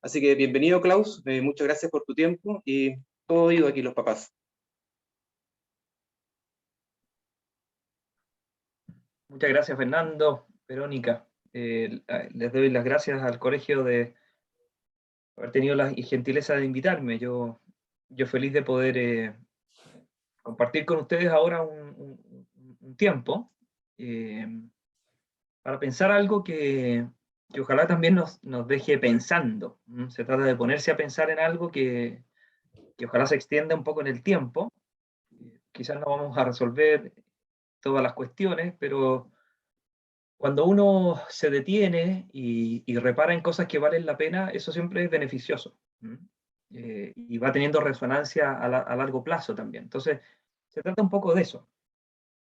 Así que bienvenido, Klaus, muchas gracias por tu tiempo y todo oído aquí los papás. Muchas gracias, Fernando, Verónica. Les doy las gracias al colegio de haber tenido la gentileza de invitarme. Yo feliz de poder compartir con ustedes ahora un tiempo eh, para pensar algo que ojalá también nos deje pensando. Se trata de ponerse a pensar en algo que ojalá se extienda un poco en el tiempo. Quizás no vamos a resolver todas las cuestiones, pero cuando uno se detiene y repara en cosas que valen la pena, eso siempre es beneficioso. Y va teniendo resonancia a largo plazo también. Entonces, se trata un poco de eso.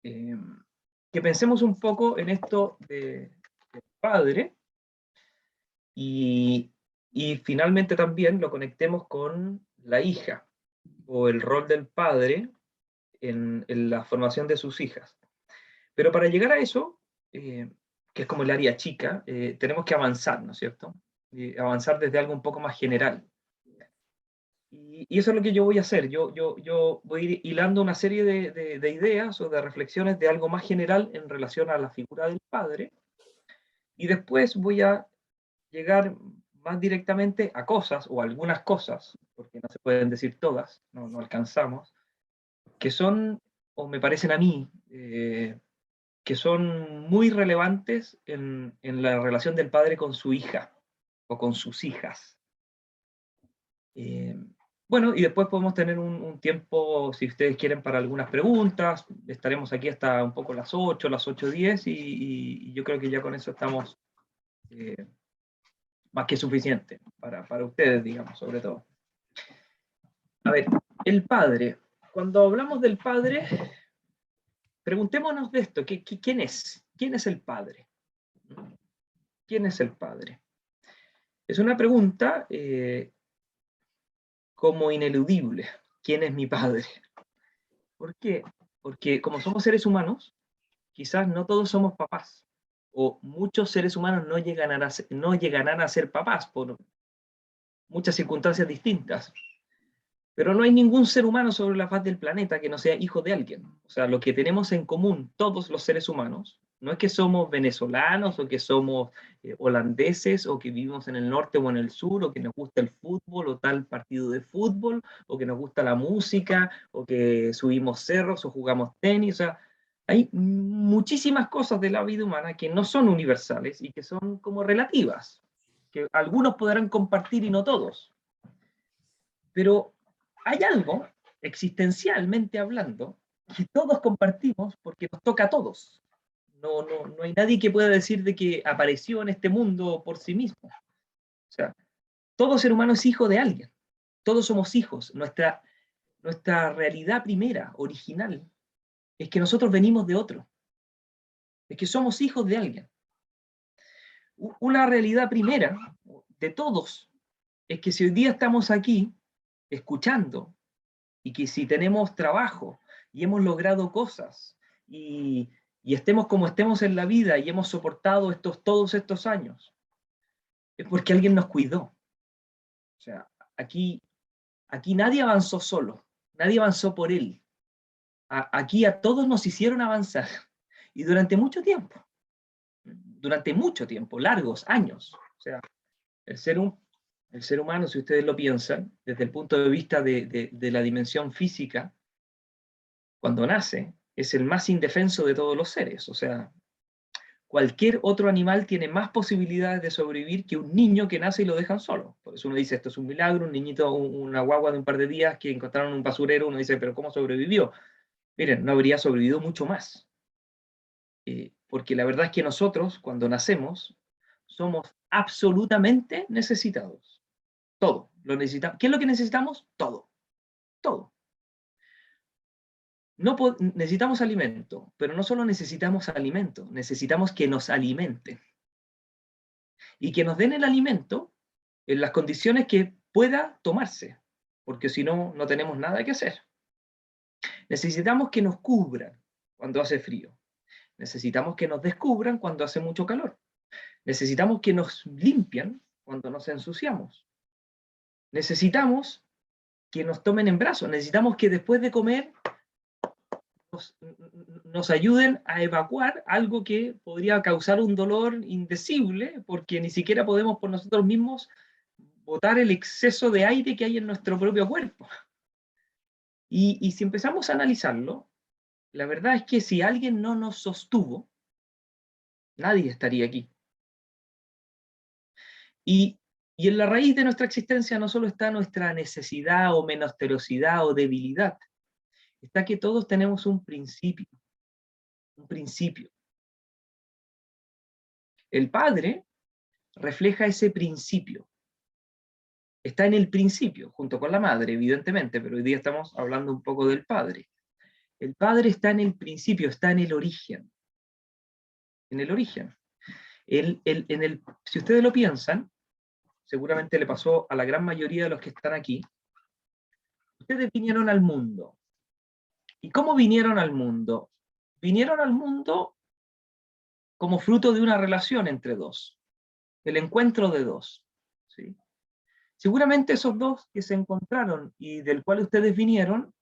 Que pensemos un poco en esto del padre y finalmente también lo conectemos con la hija o el rol del padre en la formación de sus hijas. Pero para llegar a eso, que es como el área chica, tenemos que avanzar, ¿no es cierto? Y avanzar desde algo un poco más general. Y eso es lo que yo voy a hacer. Yo voy a ir hilando una serie de ideas o de reflexiones de algo más general en relación a la figura del padre, y después voy a llegar más directamente a cosas, o algunas cosas, porque no se pueden decir todas, no alcanzamos, que son, o me parecen a mí, que son muy relevantes en la relación del padre con su hija o con sus hijas. Bueno, y después podemos tener un tiempo, si ustedes quieren, para algunas preguntas. Estaremos aquí hasta un poco las 8, las 8:10, y yo creo que ya con eso estamos más que suficiente para ustedes, digamos, sobre todo. A ver, el padre. Cuando hablamos del padre, preguntémonos de esto, ¿quién es? ¿Quién es el padre? ¿Quién es el padre? Es una pregunta como ineludible. ¿Quién es mi padre? ¿Por qué? Porque como somos seres humanos, quizás no todos somos papás, o muchos seres humanos no llegarán a ser papás por muchas circunstancias distintas. Pero no hay ningún ser humano sobre la faz del planeta que no sea hijo de alguien. O sea, lo que tenemos en común todos los seres humanos no es que somos venezolanos o que somos holandeses o que vivimos en el norte o en el sur o que nos gusta el fútbol o tal partido de fútbol o que nos gusta la música o que subimos cerros o jugamos tenis. O sea, hay muchísimas cosas de la vida humana que no son universales y que son como relativas, que algunos podrán compartir y no todos. Pero hay algo, existencialmente hablando, que todos compartimos porque nos toca a todos. No hay nadie que pueda decir de que apareció en este mundo por sí mismo. O sea, todo ser humano es hijo de alguien. Todos somos hijos. Nuestra realidad primera, original, es que nosotros venimos de otro. Es que somos hijos de alguien. Una realidad primera de todos es que si hoy día estamos aquí escuchando, y que si tenemos trabajo y hemos logrado cosas y estemos como estemos en la vida y hemos soportado todos estos años, es porque alguien nos cuidó. O sea, aquí nadie avanzó solo, nadie avanzó por él. Aquí a todos nos hicieron avanzar y durante mucho tiempo, largos años. O sea, el ser humano, si ustedes lo piensan, desde el punto de vista de la dimensión física, cuando nace, es el más indefenso de todos los seres. O sea, cualquier otro animal tiene más posibilidades de sobrevivir que un niño que nace y lo dejan solo. Por eso uno dice, esto es un milagro, un niñito, una guagua de un par de días que encontraron un basurero, uno dice, pero ¿cómo sobrevivió? Miren, no habría sobrevivido mucho más. Porque la verdad es que nosotros, cuando nacemos, somos absolutamente necesitados. Todo. Lo necesitamos. ¿Qué es lo que necesitamos? Todo. Todo. No necesitamos alimento, pero no solo necesitamos alimento, necesitamos que nos alimenten. Y que nos den el alimento en las condiciones que pueda tomarse, porque si no, no tenemos nada que hacer. Necesitamos que nos cubran cuando hace frío. Necesitamos que nos descubran cuando hace mucho calor. Necesitamos que nos limpian cuando nos ensuciamos. necesitamos que nos tomen en brazos, necesitamos que después de comer nos ayuden a evacuar algo que podría causar un dolor indecible, porque ni siquiera podemos por nosotros mismos botar el exceso de aire que hay en nuestro propio cuerpo. Y si empezamos a analizarlo, la verdad es que si alguien no nos sostuvo, nadie estaría aquí. Y en la raíz de nuestra existencia no solo está nuestra necesidad o menesterosidad o debilidad, está que todos tenemos un principio. Un principio. El Padre refleja ese principio. Está en el principio, junto con la Madre, evidentemente, pero hoy día estamos hablando un poco del Padre. El Padre está en el principio, está en el origen. En el origen. Si ustedes lo piensan, seguramente le pasó a la gran mayoría de los que están aquí, ustedes vinieron al mundo. ¿Y cómo vinieron al mundo? Vinieron al mundo como fruto de una relación entre dos, el encuentro de dos. ¿Sí? Seguramente esos dos que se encontraron y del cual ustedes vinieron,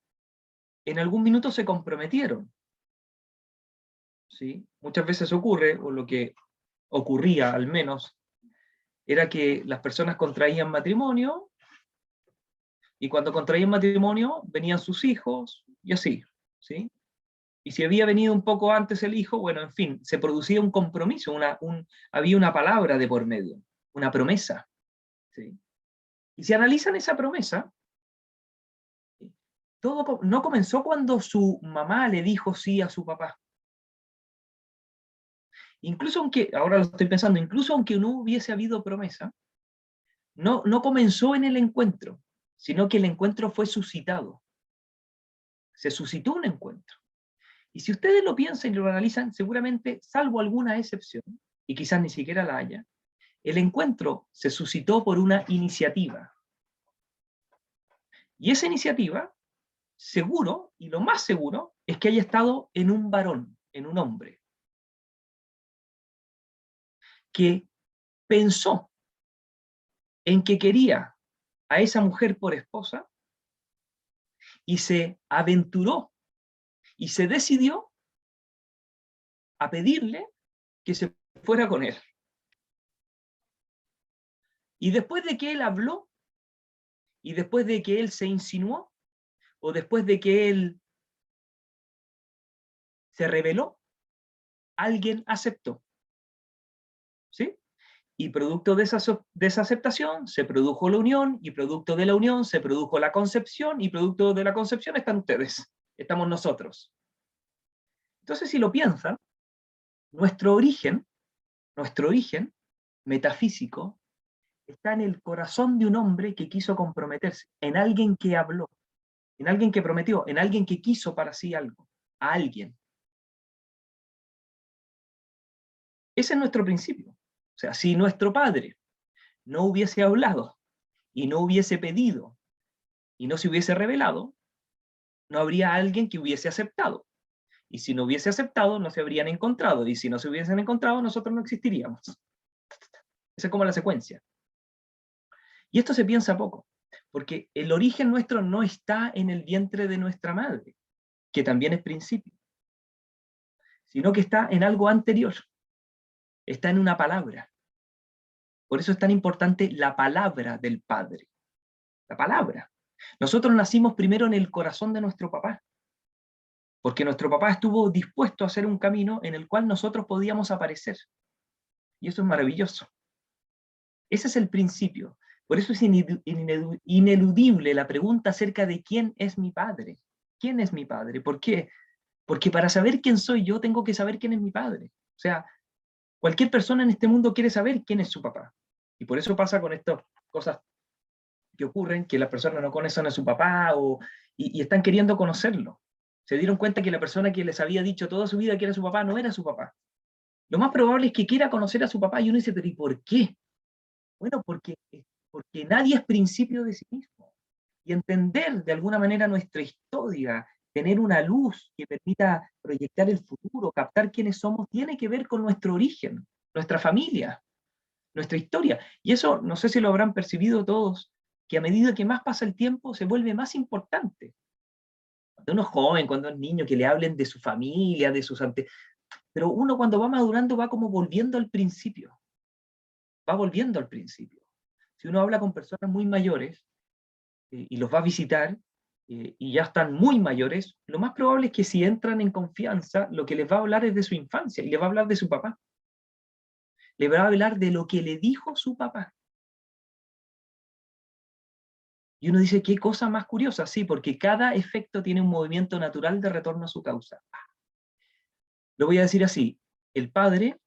en algún minuto se comprometieron. ¿Sí? Muchas veces ocurre, o lo que ocurría al menos, era que las personas contraían matrimonio, y cuando contraían matrimonio venían sus hijos, y así. ¿Sí? Y si había venido un poco antes el hijo, bueno, en fin, se producía un compromiso, había una palabra de por medio, una promesa. ¿Sí? Y si analizan esa promesa, todo no comenzó cuando su mamá le dijo sí a su papá. Incluso aunque, ahora lo estoy pensando, incluso aunque no hubiese habido promesa, no comenzó en el encuentro, sino que el encuentro fue suscitado. Se suscitó un encuentro. Y si ustedes lo piensan y lo analizan, seguramente, salvo alguna excepción, y quizás ni siquiera la haya, el encuentro se suscitó por una iniciativa. Y esa iniciativa, seguro, y lo más seguro, es que haya estado en un varón, en un hombre, que pensó en que quería a esa mujer por esposa y se aventuró y se decidió a pedirle que se fuera con él. Y después de que él habló, y después de que él se insinuó, o después de que él se reveló, alguien aceptó. ¿Sí? Y producto de esa aceptación se produjo la unión, y producto de la unión se produjo la concepción, y producto de la concepción están ustedes, estamos nosotros. Entonces, si lo piensan, nuestro origen metafísico, está en el corazón de un hombre que quiso comprometerse, en alguien que habló, en alguien que prometió, en alguien que quiso para sí algo, a alguien. Ese es nuestro principio. O sea, si nuestro padre no hubiese hablado, y no hubiese pedido, y no se hubiese revelado, no habría alguien que hubiese aceptado. Y si no hubiese aceptado, no se habrían encontrado. Y si no se hubiesen encontrado, nosotros no existiríamos. Esa es como la secuencia. Y esto se piensa poco, porque el origen nuestro no está en el vientre de nuestra madre, que también es principio, sino que está en algo anterior, está en una palabra. Por eso es tan importante la palabra del Padre, la palabra. Nosotros nacimos primero en el corazón de nuestro papá, porque nuestro papá estuvo dispuesto a hacer un camino en el cual nosotros podíamos aparecer. Y eso es maravilloso. Ese es el principio. Por eso es ineludible la pregunta acerca de quién es mi padre. ¿Quién es mi padre? ¿Por qué? Porque para saber quién soy yo, tengo que saber quién es mi padre. O sea, cualquier persona en este mundo quiere saber quién es su papá. Y por eso pasa con estas cosas que ocurren, que las personas no conocen a su papá y están queriendo conocerlo. Se dieron cuenta que la persona que les había dicho toda su vida que era su papá no era su papá. Lo más probable es que quiera conocer a su papá, y uno dice, pero ¿y por qué? Bueno, porque nadie es principio de sí mismo. Y entender de alguna manera nuestra historia, tener una luz que permita proyectar el futuro, captar quiénes somos, tiene que ver con nuestro origen, nuestra familia, nuestra historia. Y eso, no sé si lo habrán percibido todos, que a medida que más pasa el tiempo se vuelve más importante. Cuando uno es joven, cuando es niño, que le hablen de su familia, de sus pero uno cuando va madurando va como volviendo al principio. Va volviendo al principio. Si uno habla con personas muy mayores y los va a visitar y ya están muy mayores, lo más probable es que si entran en confianza, lo que les va a hablar es de su infancia y les va a hablar de su papá. Le va a hablar de lo que le dijo su papá. Y uno dice, qué cosa más curiosa, sí, porque cada efecto tiene un movimiento natural de retorno a su causa. Lo voy a decir así, el padre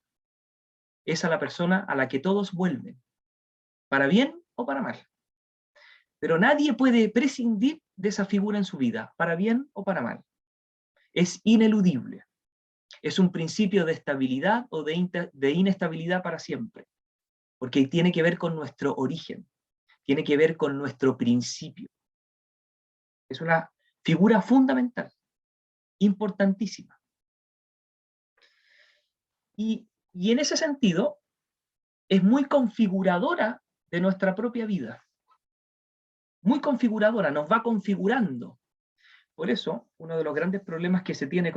es a la persona a la que todos vuelven, para bien o para mal. Pero nadie puede prescindir de esa figura en su vida, para bien o para mal. Es ineludible. Es un principio de estabilidad o de inestabilidad para siempre, porque tiene que ver con nuestro origen, tiene que ver con nuestro principio. Es una figura fundamental, importantísima. Y en ese sentido, es muy configuradora de nuestra propia vida. Muy configuradora, nos va configurando. Por eso, uno de los grandes problemas que se tiene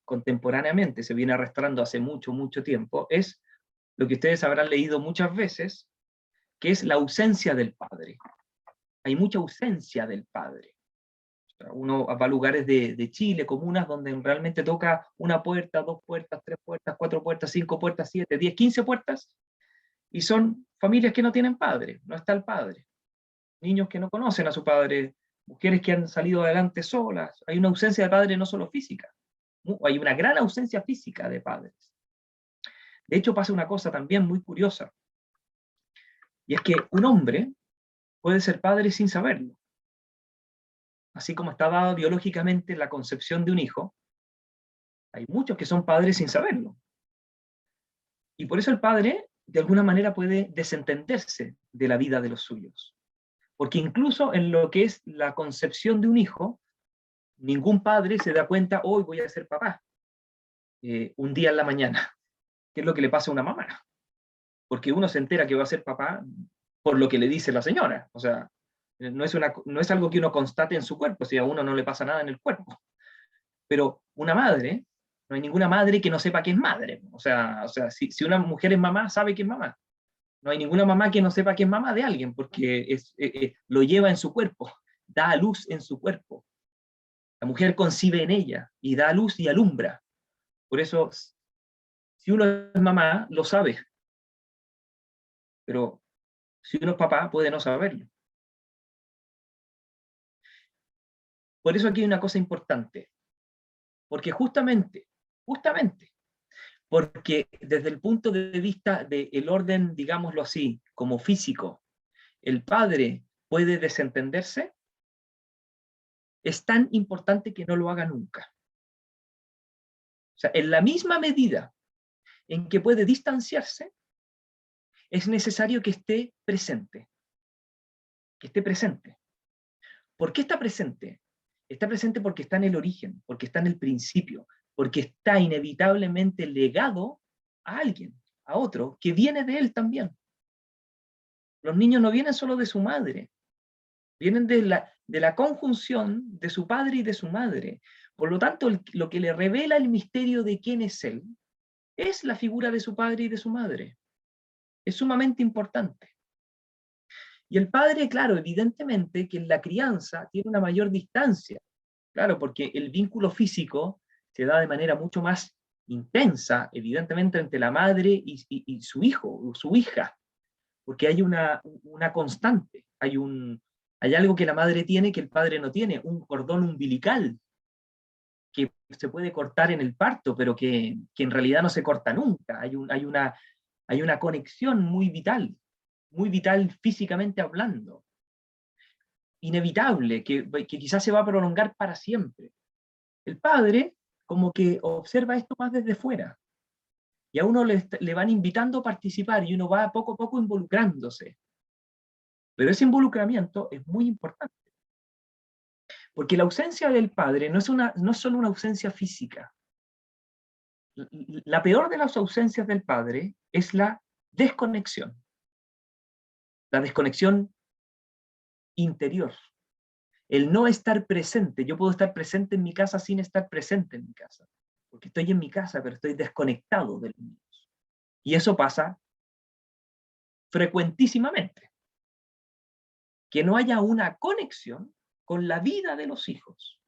contemporáneamente, se viene arrastrando hace mucho, mucho tiempo, es lo que ustedes habrán leído muchas veces, que es la ausencia del padre. Hay mucha ausencia del padre. Uno va a lugares de Chile, comunas donde realmente toca una puerta, 2 puertas, 3 puertas, 4 puertas, 5 puertas, 7, 10, 15 puertas, y son familias que no tienen padre, no está el padre. Niños que no conocen a su padre, mujeres que han salido adelante solas. Hay una ausencia de padre no solo física, hay una gran ausencia física de padres. De hecho, pasa una cosa también muy curiosa, y es que un hombre puede ser padre sin saberlo. Así como está dada biológicamente la concepción de un hijo, hay muchos que son padres sin saberlo. Y por eso el padre, de alguna manera, puede desentenderse de la vida de los suyos. Porque incluso en lo que es la concepción de un hijo, ningún padre se da cuenta, hoy voy a ser papá, un día en la mañana, que es lo que le pasa a una mamá. Porque uno se entera que va a ser papá por lo que le dice la señora. O sea, no es algo que uno constate en su cuerpo, si a uno no le pasa nada en el cuerpo. Pero una madre, no hay ninguna madre que no sepa que es madre. O sea si una mujer es mamá, sabe que es mamá. No hay ninguna mamá que no sepa que es mamá de alguien, porque lo lleva en su cuerpo, da a luz en su cuerpo. La mujer concibe en ella y da a luz y alumbra. Por eso, si uno es mamá, lo sabe. Pero si uno es papá, puede no saberlo. Por eso aquí hay una cosa importante. Porque justamente, porque desde el punto de vista del orden, digámoslo así, como físico, el padre puede desentenderse, es tan importante que no lo haga nunca. O sea, en la misma medida en que puede distanciarse, es necesario que esté presente. Que esté presente. ¿Por qué está presente? Está presente porque está en el origen, porque está en el principio, porque está inevitablemente legado a alguien, a otro, que viene de él también. Los niños no vienen solo de su madre, vienen de la conjunción de su padre y de su madre. Por lo tanto, lo que le revela el misterio de quién es él, es la figura de su padre y de su madre. Es sumamente importante. Y el padre, claro, evidentemente que en la crianza tiene una mayor distancia, claro, porque el vínculo físico se da de manera mucho más intensa, evidentemente, entre la madre y su hijo o su hija, porque hay una constante, hay algo que la madre tiene que el padre no tiene, un cordón umbilical que se puede cortar en el parto, pero que en realidad no se corta nunca, hay una conexión muy vital físicamente hablando, inevitable, que quizás se va a prolongar para siempre. El padre como que observa esto más desde fuera, y a uno le van invitando a participar, y uno va poco a poco involucrándose. Pero ese involucramiento es muy importante, porque la ausencia del padre no es solo una ausencia física. La peor de las ausencias del padre es la desconexión interior. El no estar presente. Yo puedo estar presente en mi casa sin estar presente en mi casa. Porque estoy en mi casa, pero estoy desconectado de los míos. Y eso pasa frecuentísimamente. Que no haya una conexión con la vida de los hijos.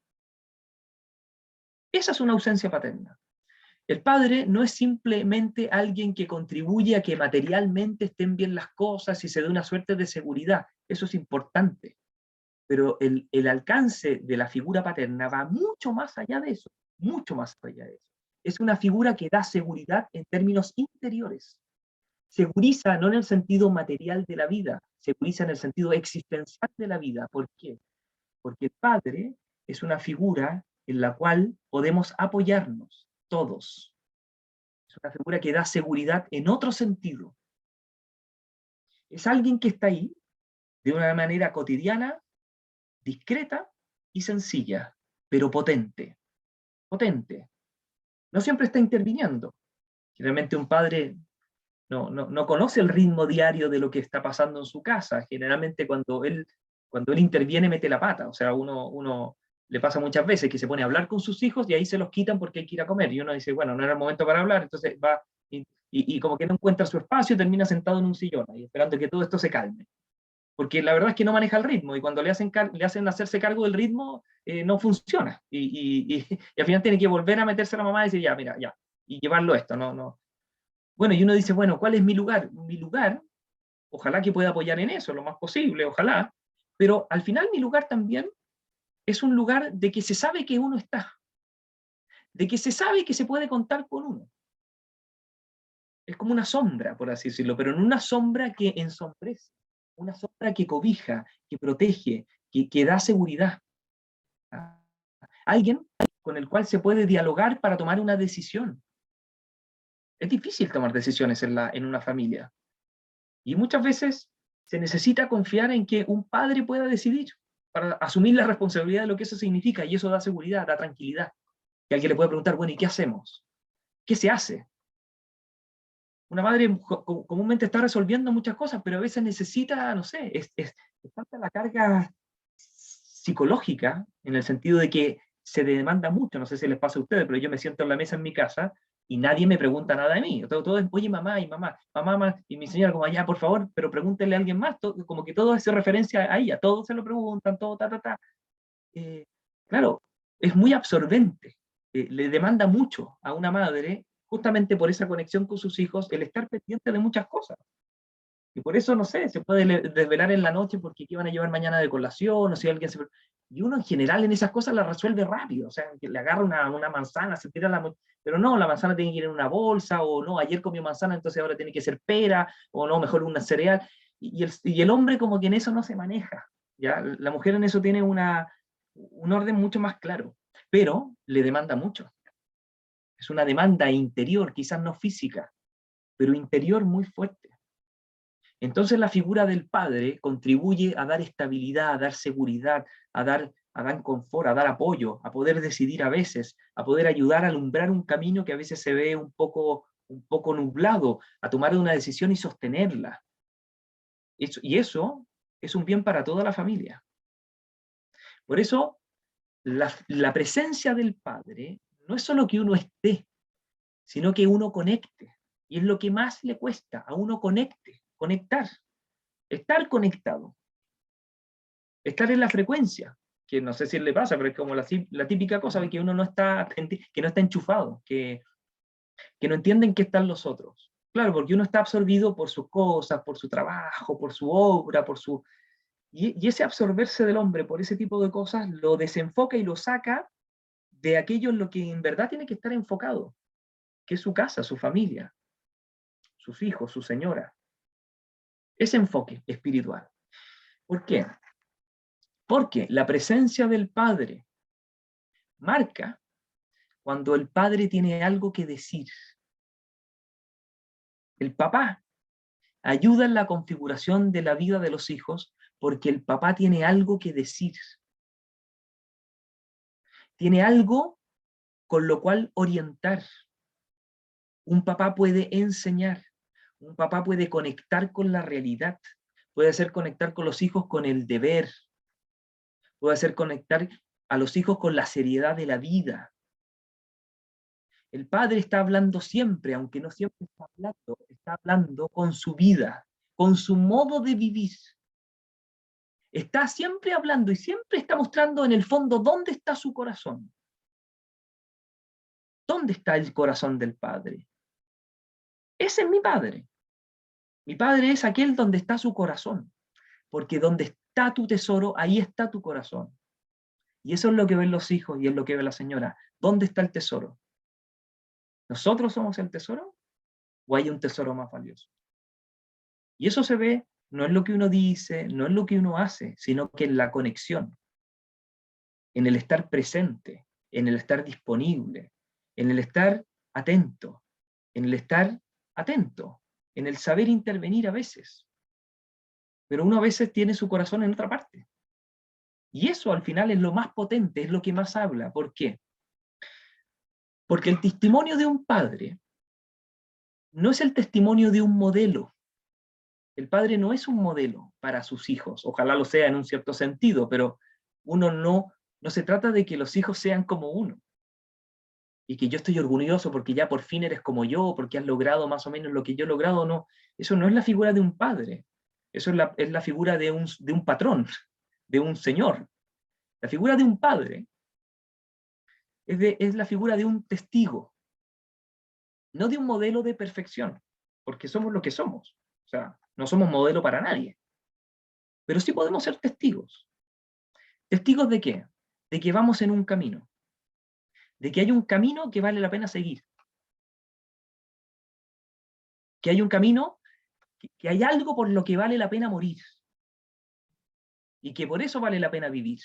Esa es una ausencia paterna. El padre no es simplemente alguien que contribuye a que materialmente estén bien las cosas y se dé una suerte de seguridad. Eso es importante. Pero el alcance de la figura paterna va mucho más allá de eso. Mucho más allá de eso. Es una figura que da seguridad en términos interiores. Seguriza no en el sentido material de la vida, seguriza en el sentido existencial de la vida. ¿Por qué? Porque el padre es una figura en la cual podemos apoyarnos todos. Es una figura que da seguridad en otro sentido. Es alguien que está ahí de una manera cotidiana, discreta y sencilla, pero potente. Potente. No siempre está interviniendo. Generalmente un padre no conoce el ritmo diario de lo que está pasando en su casa. Generalmente cuando él interviene mete la pata. O sea, uno le pasa muchas veces que se pone a hablar con sus hijos y ahí se los quitan porque hay que ir a comer. Y uno dice, bueno, no era el momento para hablar, entonces va y como que no encuentra su espacio, termina sentado en un sillón ahí, esperando que todo esto se calme. Porque la verdad es que no maneja el ritmo y cuando le hacen hacerse cargo del ritmo, no funciona. Y al final tiene que volver a meterse a la mamá y decir, ya, mira, ya, y llevarlo esto, no. Bueno, y uno dice, bueno, ¿cuál es mi lugar? Mi lugar, ojalá que pueda apoyar en eso lo más posible, ojalá, pero al final mi lugar también es un lugar de que se sabe que uno está, de que se sabe que se puede contar con uno. Es como una sombra, por así decirlo, pero en una sombra que ensombrece, una sombra que cobija, que protege, que da seguridad. Alguien con el cual se puede dialogar para tomar una decisión. Es difícil tomar decisiones en una familia. Y muchas veces se necesita confiar en que un padre pueda decidir para asumir la responsabilidad de lo que eso significa, y eso da seguridad, da tranquilidad. Que alguien le puede preguntar, bueno, ¿y qué hacemos? ¿Qué se hace? Una madre comúnmente está resolviendo muchas cosas, pero a veces necesita, no sé, falta la carga psicológica, en el sentido de que se demanda mucho, no sé si les pasa a ustedes, pero yo me siento en la mesa en mi casa y nadie me pregunta nada de mí. Todo es, oye, mamá, y mamá, y mi señora como, allá, por favor, pero pregúntenle a alguien más, como que todo hace referencia a ella, todos se lo preguntan, todo, Eh, claro, es muy absorbente, le demanda mucho a una madre, justamente por esa conexión con sus hijos, el estar pendiente de muchas cosas. Y por eso, no sé, se puede desvelar en la noche porque qué van a llevar mañana de colación, o si alguien se... Y uno en general en esas cosas las resuelve rápido, o sea, que le agarra una manzana, se tira la... Pero no, la manzana tiene que ir en una bolsa, o no, ayer comió manzana, entonces ahora tiene que ser pera, o no, mejor una cereal. Y el hombre como que en eso no se maneja, ¿ya? La mujer en eso tiene un orden mucho más claro, pero le demanda mucho. Es una demanda interior, quizás no física, pero interior muy fuerte. Entonces la figura del padre contribuye a dar estabilidad, a dar seguridad, a dar confort, a dar apoyo, a poder decidir a veces, a poder ayudar a alumbrar un camino que a veces se ve un poco nublado, a tomar una decisión y sostenerla. Y eso es un bien para toda la familia. Por eso, la presencia del padre no es solo que uno esté, sino que uno conecte. Y es lo que más le cuesta, a uno conectar. Estar conectado, estar en la frecuencia, que no sé si le pasa, pero es como la típica cosa de que uno no está, que no está enchufado, que no entienden que están los otros. Claro, porque uno está absorbido por sus cosas, por su trabajo, por su obra, y ese absorberse del hombre por ese tipo de cosas lo desenfoca y lo saca de aquello en lo que en verdad tiene que estar enfocado, que es su casa, su familia, sus hijos, su señora. Ese enfoque espiritual. ¿Por qué? Porque la presencia del Padre marca cuando el padre tiene algo que decir. El papá ayuda en la configuración de la vida de los hijos porque el papá tiene algo que decir. Tiene algo con lo cual orientar. Un papá puede enseñar. Un papá puede conectar con la realidad. puede ser conectar con los hijos con el deber, puede ser conectar a los hijos con la seriedad de la vida. El padre está hablando siempre, aunque no siempre está hablando con su vida, con su modo de vivir. Está siempre hablando y siempre está mostrando en el fondo dónde está su corazón. ¿Dónde está el corazón del padre? Ese es mi padre. Mi padre es aquel donde está su corazón, porque donde está tu tesoro, ahí está tu corazón. Y eso es lo que ven los hijos y es lo que ve la señora. ¿Dónde está el tesoro? ¿Nosotros somos el tesoro? ¿O hay un tesoro más valioso? Y eso se ve, no es lo que uno dice, no es lo que uno hace, sino que en la conexión, en el estar presente, en el estar disponible, en el estar atento, en el estar atento, en el saber intervenir a veces. Pero uno a veces tiene su corazón en otra parte. Y eso al final es lo más potente, es lo que más habla. ¿Por qué? Porque el testimonio de un padre no es el testimonio de un modelo. El padre no es un modelo para sus hijos, ojalá lo sea en un cierto sentido, pero uno no se trata de que los hijos sean como uno. Y que yo estoy orgulloso porque ya por fin eres como yo, porque has logrado más o menos lo que yo he logrado, no. Eso no es la figura de un padre, eso es la figura de un patrón, de un señor. La figura de un padre es la figura de un testigo, no de un modelo de perfección, porque somos lo que somos. O sea, no somos modelo para nadie. Pero sí podemos ser testigos. ¿Testigos de qué? De que vamos en un camino. De que hay un camino que vale la pena seguir. Que hay un camino, que hay algo por lo que vale la pena morir. Y que por eso vale la pena vivir.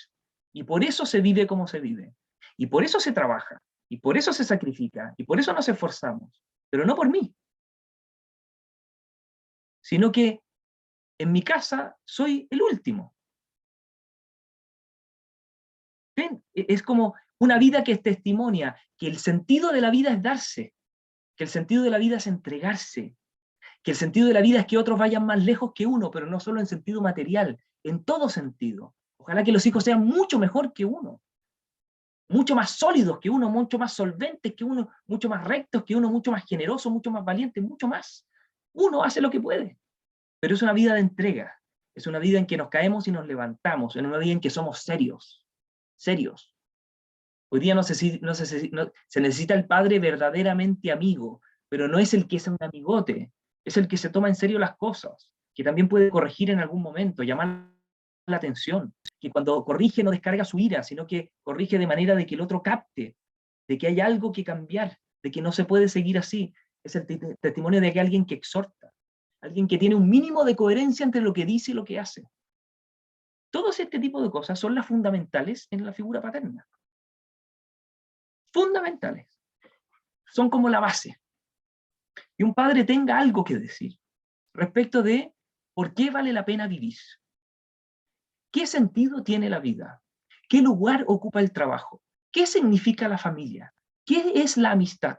Y por eso se vive como se vive. Y por eso se trabaja. Y por eso se sacrifica. Y por eso nos esforzamos. Pero no por mí. Sino que en mi casa soy el último. ¿Ven? Es como una vida que testimonia que el sentido de la vida es darse, que el sentido de la vida es entregarse, que el sentido de la vida es que otros vayan más lejos que uno, pero no solo en sentido material, en todo sentido. Ojalá que los hijos sean mucho mejor que uno, mucho más sólidos que uno, mucho más solventes que uno, mucho más rectos que uno, mucho más generosos, mucho más valientes, mucho más. Uno hace lo que puede, pero es una vida de entrega, es una vida en que nos caemos y nos levantamos, es una vida en que somos serios, serios. Hoy día se necesita el padre verdaderamente amigo, pero no es el que es un amigote, es el que se toma en serio las cosas, que también puede corregir en algún momento, llamar la atención, que cuando corrige no descarga su ira, sino que corrige de manera de que el otro capte, de que hay algo que cambiar, de que no se puede seguir así. Es el testimonio de que alguien que exhorta, alguien que tiene un mínimo de coherencia entre lo que dice y lo que hace. Todos este tipo de cosas son las fundamentales en la figura paterna. Fundamentales. Son como la base. Y un padre tenga algo que decir respecto de por qué vale la pena vivir. ¿Qué sentido tiene la vida? ¿Qué lugar ocupa el trabajo? ¿Qué significa la familia? ¿Qué es la amistad?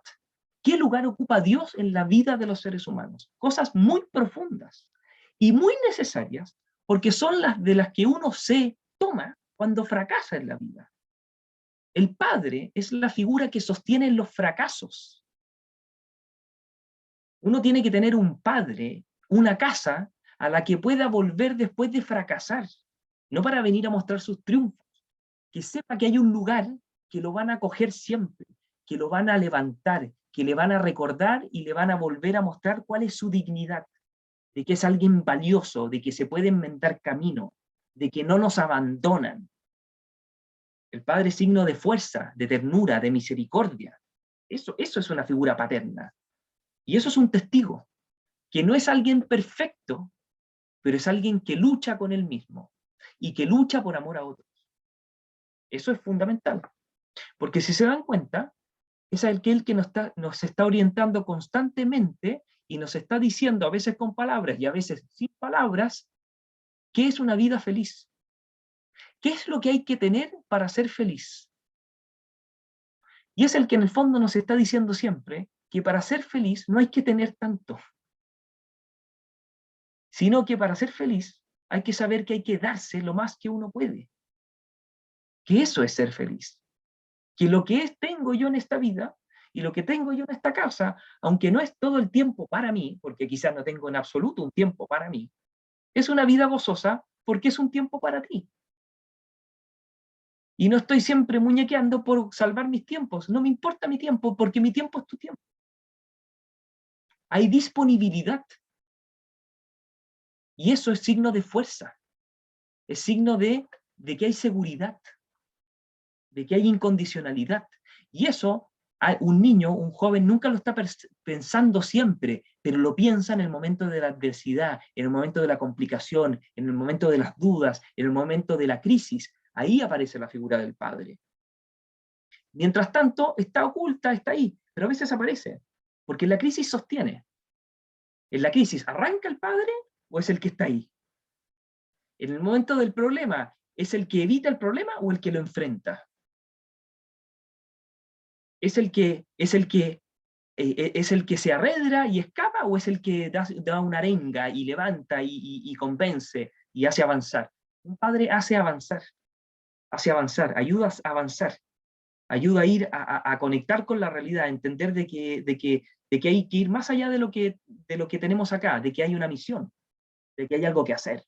¿Qué lugar ocupa Dios en la vida de los seres humanos? Cosas muy profundas y muy necesarias porque son las de las que uno se toma cuando fracasa en la vida. El padre es la figura que sostiene los fracasos. Uno tiene que tener un padre, una casa a la que pueda volver después de fracasar, no para venir a mostrar sus triunfos, que sepa que hay un lugar que lo van a acoger siempre, que lo van a levantar, que le van a recordar y le van a volver a mostrar cuál es su dignidad, de que es alguien valioso, de que se puede inventar camino, de que no nos abandonan. El padre es signo de fuerza, de ternura, de misericordia. Eso es una figura paterna. Y eso es un testigo, que no es alguien perfecto, pero es alguien que lucha con él mismo y que lucha por amor a otros. Eso es fundamental. Porque si se dan cuenta, es aquel que nos está orientando constantemente y nos está diciendo, a veces con palabras y a veces sin palabras, qué es una vida feliz. ¿Qué es lo que hay que tener para ser feliz? Y es el que en el fondo nos está diciendo siempre que para ser feliz no hay que tener tanto, sino que para ser feliz hay que saber que hay que darse lo más que uno puede. Que eso es ser feliz. Que lo que tengo yo en esta vida y lo que tengo yo en esta casa, aunque no es todo el tiempo para mí, porque quizás no tengo en absoluto un tiempo para mí, es una vida gozosa porque es un tiempo para ti. Y no estoy siempre muñequeando por salvar mis tiempos. No me importa mi tiempo porque mi tiempo es tu tiempo. Hay disponibilidad. Y eso es signo de fuerza. Es signo de que hay seguridad, de que hay incondicionalidad. Y eso, un niño, un joven, nunca lo está pensando siempre, pero lo piensa en el momento de la adversidad, en el momento de la complicación, en el momento de las dudas, en el momento de la crisis. Ahí aparece la figura del padre. Mientras tanto, está oculta, está ahí, pero a veces aparece, porque la crisis sostiene. En la crisis, ¿arranca el padre o es el que está ahí? En el momento del problema, ¿es el que evita el problema o el que lo enfrenta? ¿Es el que se arredra y escapa o es el que da una arenga y levanta y convence y hace avanzar? Un padre hace avanzar, ayuda a avanzar, ayuda a ir a conectar con la realidad, a entender de que hay que ir más allá de lo que tenemos acá, de que hay una misión, de que hay algo que hacer.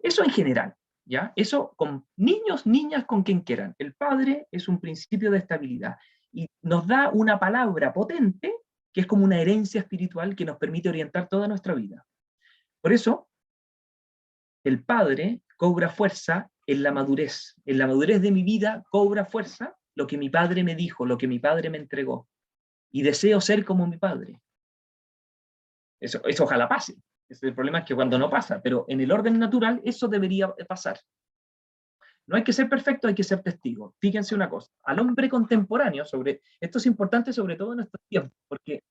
Eso en general, ¿ya? Eso con niños, niñas, con quien quieran. El padre es un principio de estabilidad y nos da una palabra potente que es como una herencia espiritual que nos permite orientar toda nuestra vida. Por eso, el padre cobra fuerza en la madurez. En la madurez de mi vida cobra fuerza lo que mi padre me dijo, lo que mi padre me entregó. Y deseo ser como mi padre. Eso ojalá pase. El problema es que cuando no pasa, pero en el orden natural eso debería pasar. No hay que ser perfecto, hay que ser testigo. Fíjense una cosa, al hombre contemporáneo, esto es importante sobre todo en estos tiempos, porque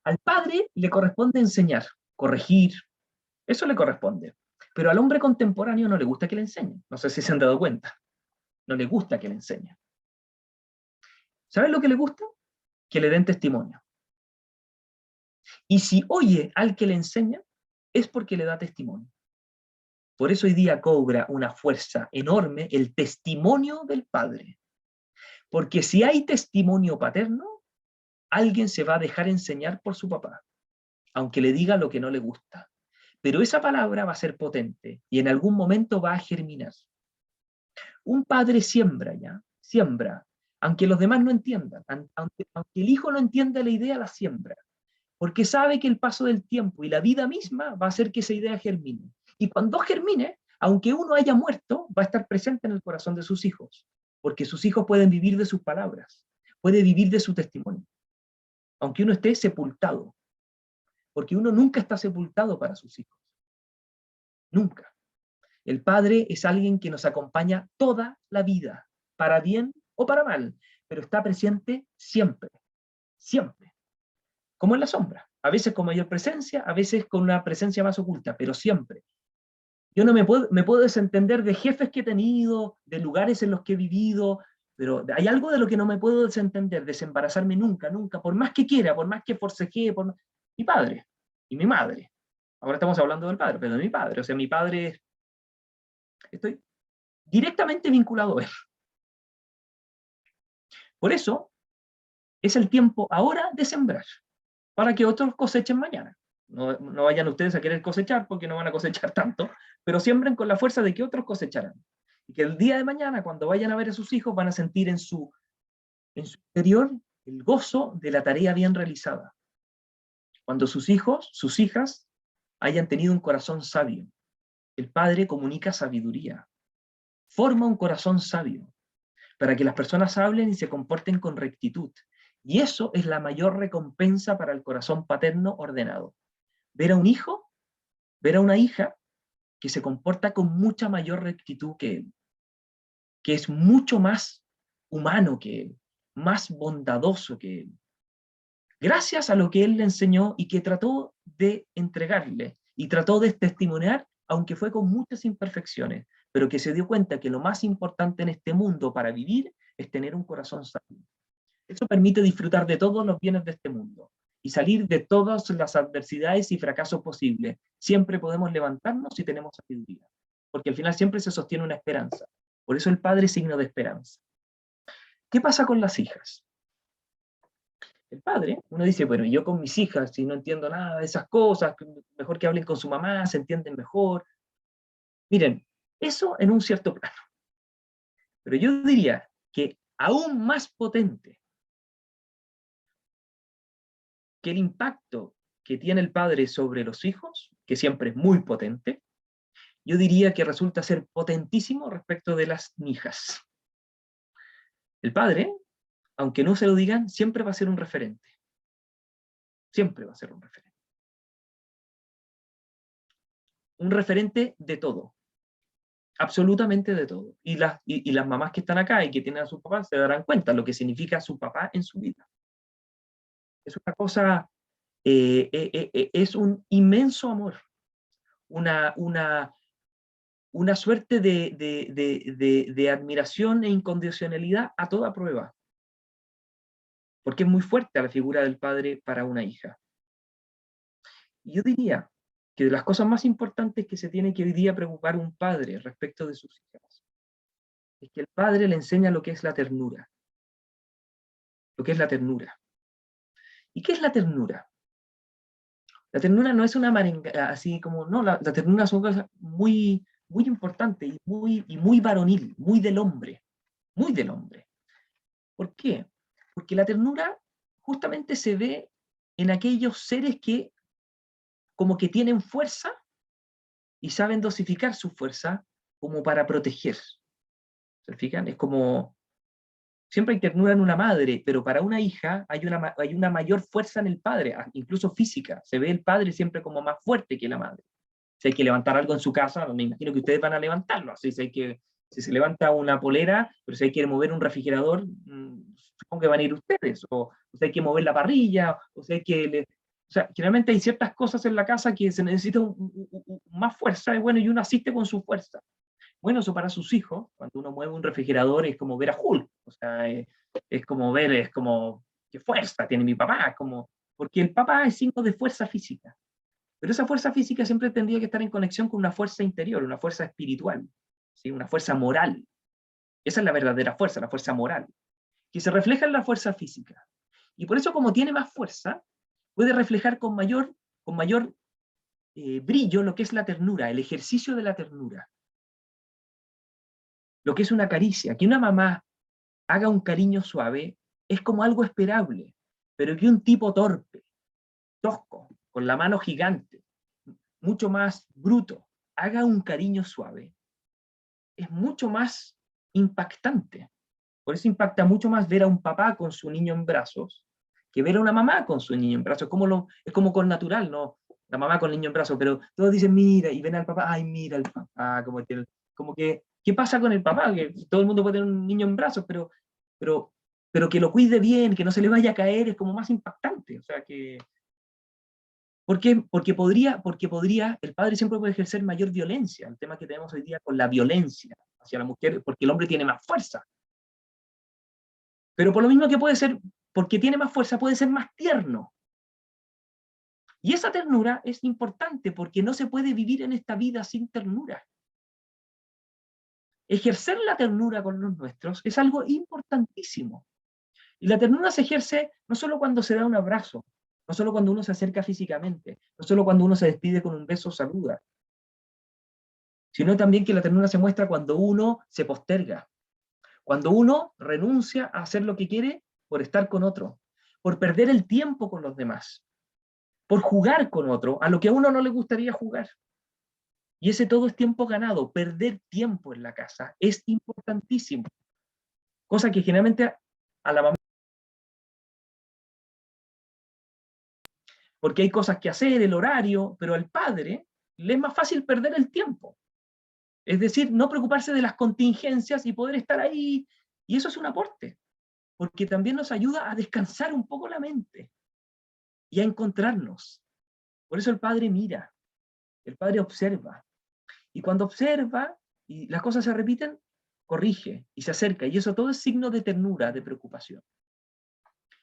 al padre le corresponde enseñar, corregir, eso le corresponde. Pero al hombre contemporáneo no le gusta que le enseñen. No sé si se han dado cuenta. No le gusta que le enseñen. ¿Saben lo que le gusta? Que le den testimonio. Y si oye al que le enseña, es porque le da testimonio. Por eso hoy día cobra una fuerza enorme el testimonio del padre. Porque si hay testimonio paterno, alguien se va a dejar enseñar por su papá, aunque le diga lo que no le gusta. Pero esa palabra va a ser potente y en algún momento va a germinar. Un padre siembra, ¿ya? Siembra, aunque los demás no entiendan, aunque el hijo no entienda la idea, la siembra. Porque sabe que el paso del tiempo y la vida misma va a hacer que esa idea germine. Y cuando germine, aunque uno haya muerto, va a estar presente en el corazón de sus hijos, porque sus hijos pueden vivir de sus palabras, puede vivir de su testimonio, aunque uno esté sepultado, porque uno nunca está sepultado para sus hijos, nunca. El padre es alguien que nos acompaña toda la vida, para bien o para mal, pero está presente siempre, siempre. Como en la sombra, a veces con mayor presencia, a veces con una presencia más oculta, pero siempre. Yo no me puedo desentender de jefes que he tenido, de lugares en los que he vivido, pero hay algo de lo que no me puedo desentender, desembarazarme nunca, nunca, por más que quiera, por más que forcejee, mi padre y mi madre. Ahora estamos hablando del padre, pero de mi padre, o sea, mi padre, estoy directamente vinculado a él. Por eso, es el tiempo ahora de sembrar, para que otros cosechen mañana. No vayan ustedes a querer cosechar porque no van a cosechar tanto, pero siembren con la fuerza de que otros cosecharán. Y que el día de mañana, cuando vayan a ver a sus hijos, van a sentir en su interior el gozo de la tarea bien realizada. Cuando sus hijos, sus hijas, hayan tenido un corazón sabio. El padre comunica sabiduría. Forma un corazón sabio para que las personas hablen y se comporten con rectitud. Y eso es la mayor recompensa para el corazón paterno ordenado. Ver a un hijo, ver a una hija que se comporta con mucha mayor rectitud que él, que es mucho más humano que él, más bondadoso que él, gracias a lo que él le enseñó y que trató de entregarle, y trató de testimoniar, aunque fue con muchas imperfecciones, pero que se dio cuenta que lo más importante en este mundo para vivir es tener un corazón sabio. Eso permite disfrutar de todos los bienes de este mundo. y salir de todas las adversidades y fracasos posibles. Siempre podemos levantarnos si tenemos sabiduría, porque al final siempre se sostiene una esperanza. Por eso el padre es signo de esperanza. ¿Qué pasa con las hijas? El padre, uno dice, bueno, yo con mis hijas, si no entiendo nada de esas cosas, mejor que hablen con su mamá, se entienden mejor. Miren, eso en un cierto plano. Pero yo diría que aún más potente que el impacto que tiene el padre sobre los hijos, que siempre es muy potente, yo diría que resulta ser potentísimo respecto de las hijas. El padre, aunque no se lo digan, siempre va a ser un referente. Siempre va a ser un referente. Un referente de todo. Absolutamente de todo. Y las mamás que están acá y que tienen a su papá se darán cuenta de lo que significa su papá en su vida. Es una cosa, es un inmenso amor, una suerte de admiración e incondicionalidad a toda prueba. Porque es muy fuerte la figura del padre para una hija. Y yo diría que de las cosas más importantes que se tiene que hoy día preocupar un padre respecto de sus hijas, es que el padre le enseña lo que es la ternura. Lo que es la ternura. ¿Y qué es la ternura? La ternura no es una marenga, así como, no, la ternura es una cosa muy, muy importante y muy varonil, muy del hombre, muy del hombre. ¿Por qué? Porque la ternura justamente se ve en aquellos seres que como que tienen fuerza y saben dosificar su fuerza como para proteger. ¿Se fijan? Es como, siempre hay ternura en una madre, pero para una hija hay una mayor fuerza en el padre, incluso física. Se ve el padre siempre como más fuerte que la madre. Si hay que levantar algo en su casa, me imagino que ustedes van a levantarlo. Así, si se levanta una polera, pero si hay que mover un refrigerador, supongo que van a ir ustedes. O si hay que mover la parrilla, o si hay que... O sea, generalmente hay ciertas cosas en la casa que se necesita más fuerza, y bueno, y uno asiste con su fuerza. Bueno, eso para sus hijos, cuando uno mueve un refrigerador es como ver a Hulk, o sea, es como ver, es como, qué fuerza tiene mi papá, como, porque el papá es signo de fuerza física, pero esa fuerza física siempre tendría que estar en conexión con una fuerza interior, una fuerza espiritual, ¿sí? Una fuerza moral. Esa es la verdadera fuerza, la fuerza moral, que se refleja en la fuerza física. Y por eso, como tiene más fuerza, puede reflejar con mayor brillo lo que es la ternura, el ejercicio de la ternura. Lo que es una caricia, que una mamá haga un cariño suave, es como algo esperable, pero que un tipo torpe, tosco, con la mano gigante, mucho más bruto, haga un cariño suave, es mucho más impactante. Por eso impacta mucho más ver a un papá con su niño en brazos que ver a una mamá con su niño en brazos. Es como con natural, ¿no? La mamá con el niño en brazos, pero todos dicen, mira, y ven al papá, ay, mira el papá, como que, ¿qué pasa con el papá? Que todo el mundo puede tener un niño en brazos, pero, pero que lo cuide bien, que no se le vaya a caer, es como más impactante. O sea, que... ¿Por qué? Porque podría, el padre siempre puede ejercer mayor violencia, el tema que tenemos hoy día con la violencia hacia la mujer, porque el hombre tiene más fuerza. Pero por lo mismo que puede ser, porque tiene más fuerza, puede ser más tierno. Y esa ternura es importante porque no se puede vivir en esta vida sin ternura. Ejercer la ternura con los nuestros es algo importantísimo. Y la ternura se ejerce no solo cuando se da un abrazo, no solo cuando uno se acerca físicamente, no solo cuando uno se despide con un beso o saluda, sino también que la ternura se muestra cuando uno se posterga, cuando uno renuncia a hacer lo que quiere por estar con otro, por perder el tiempo con los demás, por jugar con otro, a lo que a uno no le gustaría jugar. Y ese todo es tiempo ganado. Perder tiempo en la casa es importantísimo. Cosa que generalmente a la mamá... Porque hay cosas que hacer, el horario, pero al padre le es más fácil perder el tiempo. Es decir, no preocuparse de las contingencias y poder estar ahí. Y eso es un aporte, porque también nos ayuda a descansar un poco la mente y a encontrarnos. Por eso el padre mira, el padre observa. Y cuando observa y las cosas se repiten, corrige y se acerca. Y eso todo es signo de ternura, de preocupación.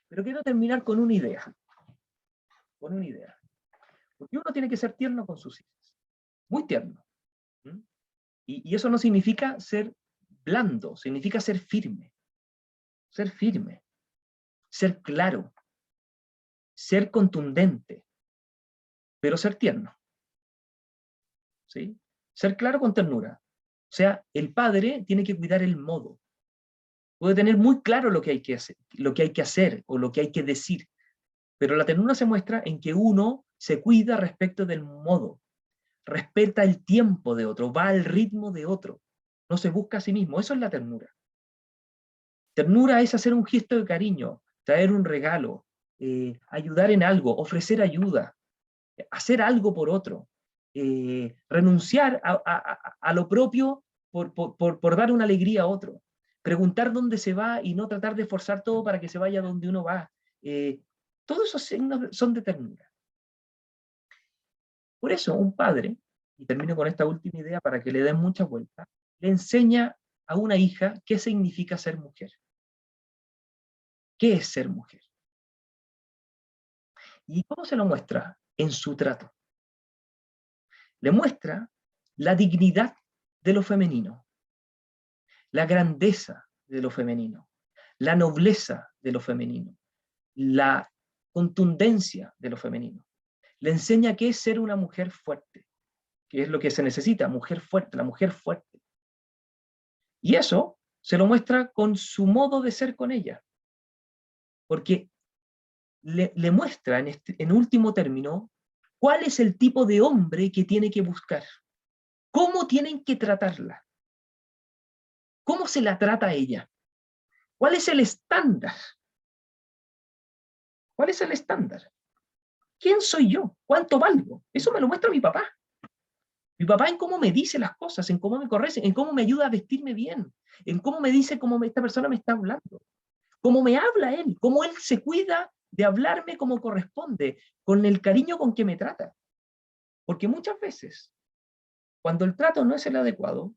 Pero quiero terminar con una idea. con una idea. Porque uno tiene que ser tierno con sus hijos, muy tierno. ¿Mm? Y eso no significa ser blando, significa ser firme, ser claro, ser contundente, pero ser tierno. ¿Sí? Ser claro con ternura. O sea, el padre tiene que cuidar el modo. Puede tener muy claro lo que hay que hacer o lo que hay que decir, pero la ternura se muestra en que uno se cuida respecto del modo, respeta el tiempo de otro, va al ritmo de otro, no se busca a sí mismo. Eso es la ternura. Ternura es hacer un gesto de cariño, traer un regalo, ayudar en algo, ofrecer ayuda, hacer algo por otro, renunciar a lo propio por dar una alegría a otro, preguntar dónde se va y no tratar de forzar todo para que se vaya donde uno va. Todos esos signos son de ternura. Por eso un padre, y termino con esta última idea para que le den mucha vuelta, le enseña a una hija qué significa ser mujer. ¿Qué es ser mujer? ¿Y cómo se lo muestra? En su trato. Le muestra la dignidad de lo femenino, la grandeza de lo femenino, la nobleza de lo femenino, la contundencia de lo femenino. Le enseña qué es ser una mujer fuerte, que es lo que se necesita, mujer fuerte, la mujer fuerte. Y eso se lo muestra con su modo de ser con ella, porque le muestra en último término cuál es el tipo de hombre que tiene que buscar, cómo tienen que tratarla, cómo se la trata a ella, cuál es el estándar, cuál es el estándar, quién soy yo, cuánto valgo. Eso me lo muestra mi papá. Mi papá en cómo me dice las cosas, en cómo me corrige, en cómo me ayuda a vestirme bien, en cómo me dice esta persona me está hablando, cómo me habla él, cómo él se cuida de hablarme como corresponde, con el cariño con que me trata. Porque muchas veces, cuando el trato no es el adecuado,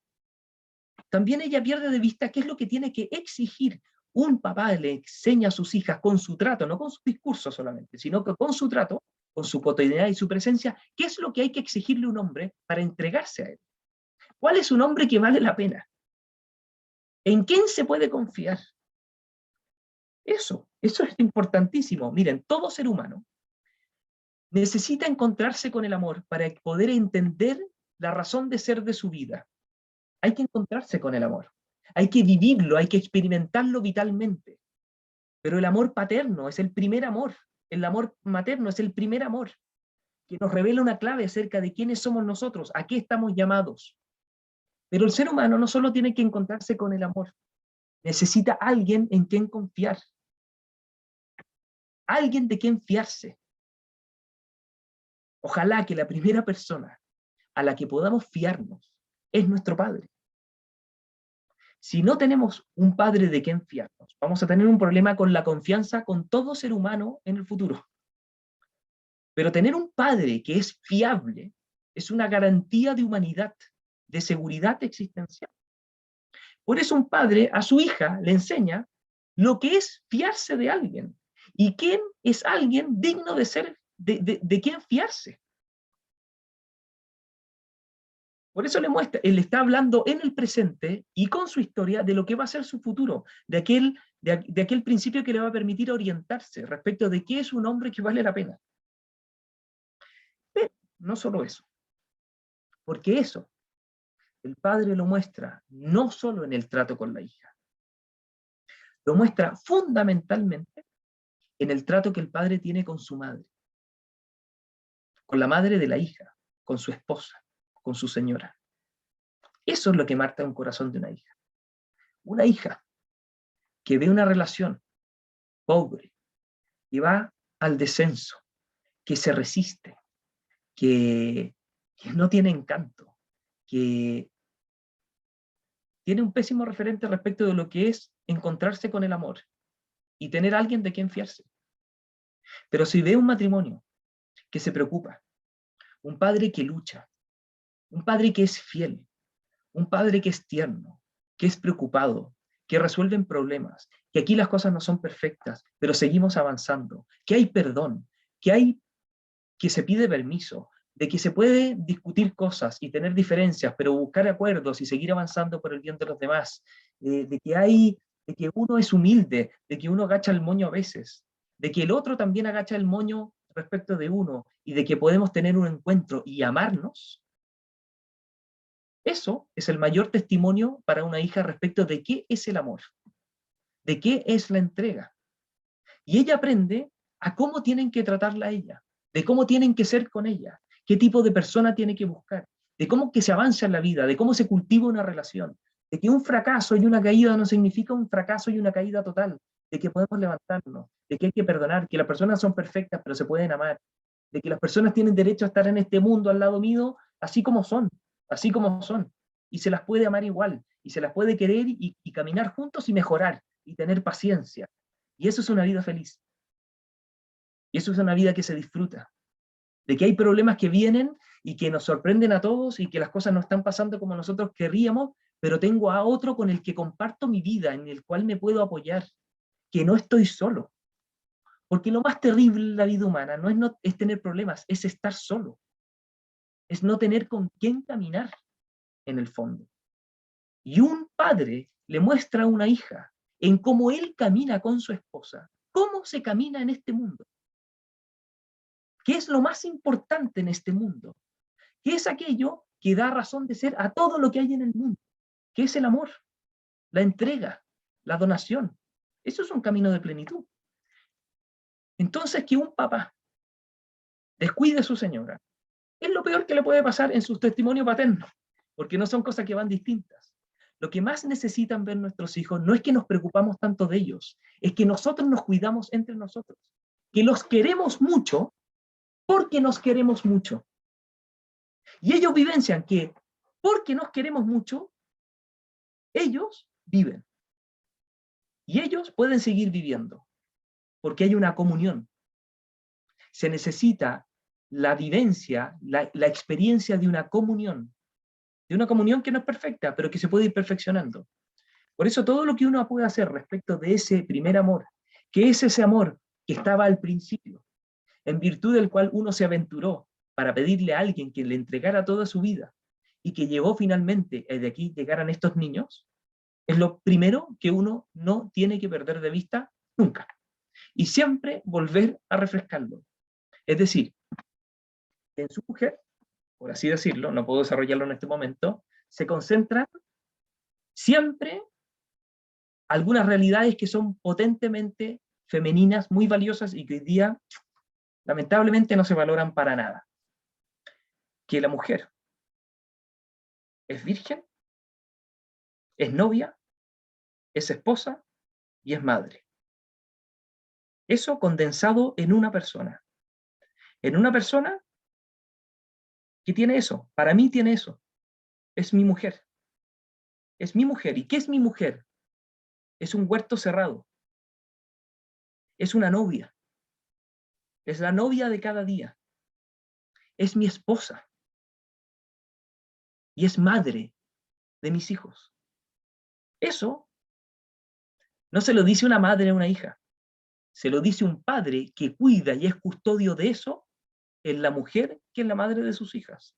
también ella pierde de vista qué es lo que tiene que exigir. Un papá le enseña a sus hijas con su trato, no con su discurso solamente, sino que con su trato, con su cotidianidad y su presencia, qué es lo que hay que exigirle a un hombre para entregarse a él. ¿Cuál es un hombre que vale la pena? ¿En quién se puede confiar? Eso es importantísimo. Miren, todo ser humano necesita encontrarse con el amor para poder entender la razón de ser de su vida. Hay que encontrarse con el amor. Hay que vivirlo, hay que experimentarlo vitalmente. Pero el amor paterno es el primer amor. El amor materno es el primer amor, que nos revela una clave acerca de quiénes somos nosotros, a qué estamos llamados. Pero el ser humano no solo tiene que encontrarse con el amor, necesita alguien en quien confiar, alguien de quien fiarse. Ojalá que la primera persona a la que podamos fiarnos es nuestro padre. Si no tenemos un padre de quien fiarnos, vamos a tener un problema con la confianza con todo ser humano en el futuro. Pero tener un padre que es fiable es una garantía de humanidad, de seguridad existencial. Por eso un padre a su hija le enseña lo que es fiarse de alguien y quién es alguien digno de ser, de quien fiarse. Por eso le muestra, él está hablando en el presente y con su historia de lo que va a ser su futuro, de aquel principio que le va a permitir orientarse respecto de qué es un hombre que vale la pena. Pero no solo eso, porque eso el padre lo muestra no solo en el trato con la hija, lo muestra fundamentalmente en el trato que el padre tiene con su madre, con la madre de la hija, con su esposa, con su señora. Eso es lo que marca un corazón de una hija. Una hija que ve una relación pobre, que va al descenso, que se resiste, que no tiene encanto, que tiene un pésimo referente respecto de lo que es encontrarse con el amor y tener a alguien de quien fiarse. Pero si ve un matrimonio que se preocupa, un padre que lucha, un padre que es fiel, un padre que es tierno, que es preocupado, que resuelven problemas, que aquí las cosas no son perfectas, pero seguimos avanzando, que hay perdón, que hay que se pide permiso, de que se puede discutir cosas y tener diferencias, pero buscar acuerdos y seguir avanzando por el bien de los demás, de que uno es humilde, de que uno agacha el moño a veces, de que el otro también agacha el moño respecto de uno, y de que podemos tener un encuentro y amarnos. Eso es el mayor testimonio para una hija respecto de qué es el amor, de qué es la entrega. Y ella aprende a cómo tienen que tratarla a ella, de cómo tienen que ser con ella, qué tipo de persona tiene que buscar, de cómo que se avanza en la vida, de cómo se cultiva una relación, de que un fracaso y una caída no significa un fracaso y una caída total, de que podemos levantarnos, de que hay que perdonar, que las personas son perfectas pero se pueden amar, de que las personas tienen derecho a estar en este mundo al lado mío así como son, y se las puede amar igual, y se las puede querer y caminar juntos y mejorar, y tener paciencia. Y eso es una vida feliz. Y eso es una vida que se disfruta. De que hay problemas que vienen y que nos sorprenden a todos y que las cosas no están pasando como nosotros querríamos, pero tengo a otro con el que comparto mi vida, en el cual me puedo apoyar, que no estoy solo. Porque lo más terrible en la vida humana no es tener problemas, es estar solo. Es no tener con quién caminar, en el fondo. Y un padre le muestra a una hija en cómo él camina con su esposa, cómo se camina en este mundo. ¿Qué es lo más importante en este mundo? ¿Qué es aquello que da razón de ser a todo lo que hay en el mundo? ¿Qué es el amor? La entrega, la donación. Eso es un camino de plenitud. Entonces, que un papá descuide a su señora es lo peor que le puede pasar en su testimonio paterno, porque no son cosas que van distintas. Lo que más necesitan ver nuestros hijos no es que nos preocupamos tanto de ellos, es que nosotros nos cuidamos entre nosotros, que los queremos mucho porque nos queremos mucho. Y ellos vivencian que porque nos queremos mucho, ellos viven. Y ellos pueden seguir viviendo, porque hay una comunión. Se necesita la vivencia, la experiencia de una comunión que no es perfecta, pero que se puede ir perfeccionando. Por eso todo lo que uno puede hacer respecto de ese primer amor, que es ese amor que estaba al principio, en virtud del cual uno se aventuró para pedirle a alguien que le entregara toda su vida, y que llegó finalmente, de aquí llegaran estos niños, es lo primero que uno no tiene que perder de vista nunca. Y siempre volver a refrescarlo. Es decir, en su mujer, por así decirlo, no puedo desarrollarlo en este momento, se concentran siempre algunas realidades que son potentemente femeninas, muy valiosas y que hoy día lamentablemente no se valoran para nada. Que la mujer es virgen, es novia, es esposa y es madre. Eso condensado en una persona. En una persona que tiene eso. Para mí tiene eso. Es mi mujer. Es mi mujer. ¿Y qué es mi mujer? Es un huerto cerrado. Es una novia. Es la novia de cada día. Es mi esposa. Y es madre de mis hijos. Eso no se lo dice una madre a una hija. Se lo dice un padre que cuida y es custodio de eso en la mujer que es la madre de sus hijas.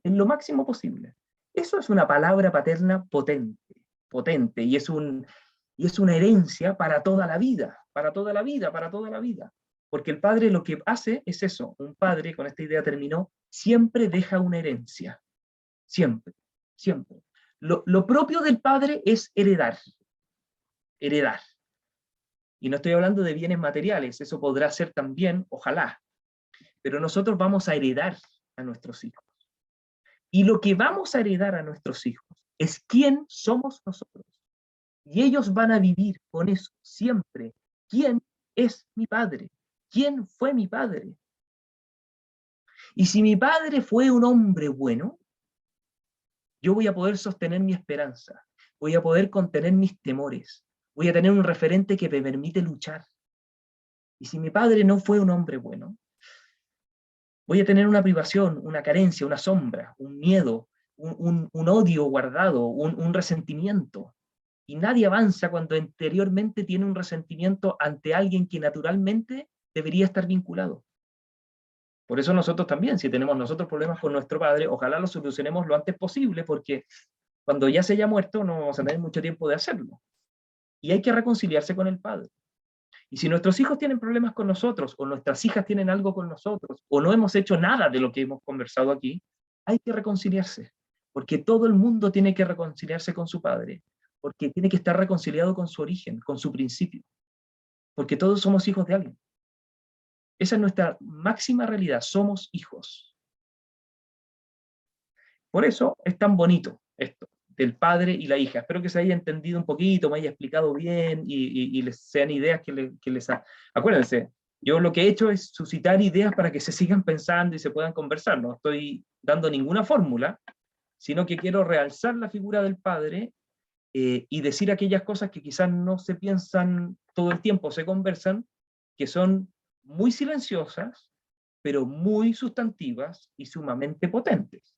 En lo máximo posible. Eso es una palabra paterna potente, y es una herencia para toda la vida, para toda la vida, para toda la vida. Porque el padre lo que hace es eso, un padre, con esta idea terminó, siempre deja una herencia. Siempre, siempre. Lo propio del padre es heredar. Heredar. Y no estoy hablando de bienes materiales, eso podrá ser también, ojalá. Pero nosotros vamos a heredar a nuestros hijos. Y lo que vamos a heredar a nuestros hijos es quién somos nosotros. Y ellos van a vivir con eso siempre. ¿Quién es mi padre? ¿Quién fue mi padre? Y si mi padre fue un hombre bueno, yo voy a poder sostener mi esperanza, voy a poder contener mis temores, voy a tener un referente que me permite luchar. Y si mi padre no fue un hombre bueno, voy a tener una privación, una carencia, una sombra, un miedo, un odio guardado, un resentimiento. Y nadie avanza cuando interiormente tiene un resentimiento ante alguien que naturalmente debería estar vinculado. Por eso nosotros también, si tenemos nosotros problemas con nuestro padre, ojalá los solucionemos lo antes posible, porque cuando ya se haya muerto no vamos a tener mucho tiempo de hacerlo. Y hay que reconciliarse con el padre. Y si nuestros hijos tienen problemas con nosotros, o nuestras hijas tienen algo con nosotros, o no hemos hecho nada de lo que hemos conversado aquí, hay que reconciliarse, porque todo el mundo tiene que reconciliarse con su padre, porque tiene que estar reconciliado con su origen, con su principio, porque todos somos hijos de alguien. Esa es nuestra máxima realidad, somos hijos. Por eso es tan bonito esto, del padre y la hija. Espero que se haya entendido un poquito, me haya explicado bien y les sean ideas que les... Acuérdense, yo lo que he hecho es suscitar ideas para que se sigan pensando y se puedan conversar. No estoy dando ninguna fórmula, sino que quiero realzar la figura del padre y decir aquellas cosas que quizás no se piensan todo el tiempo, se conversan, que son muy silenciosas, pero muy sustantivas y sumamente potentes.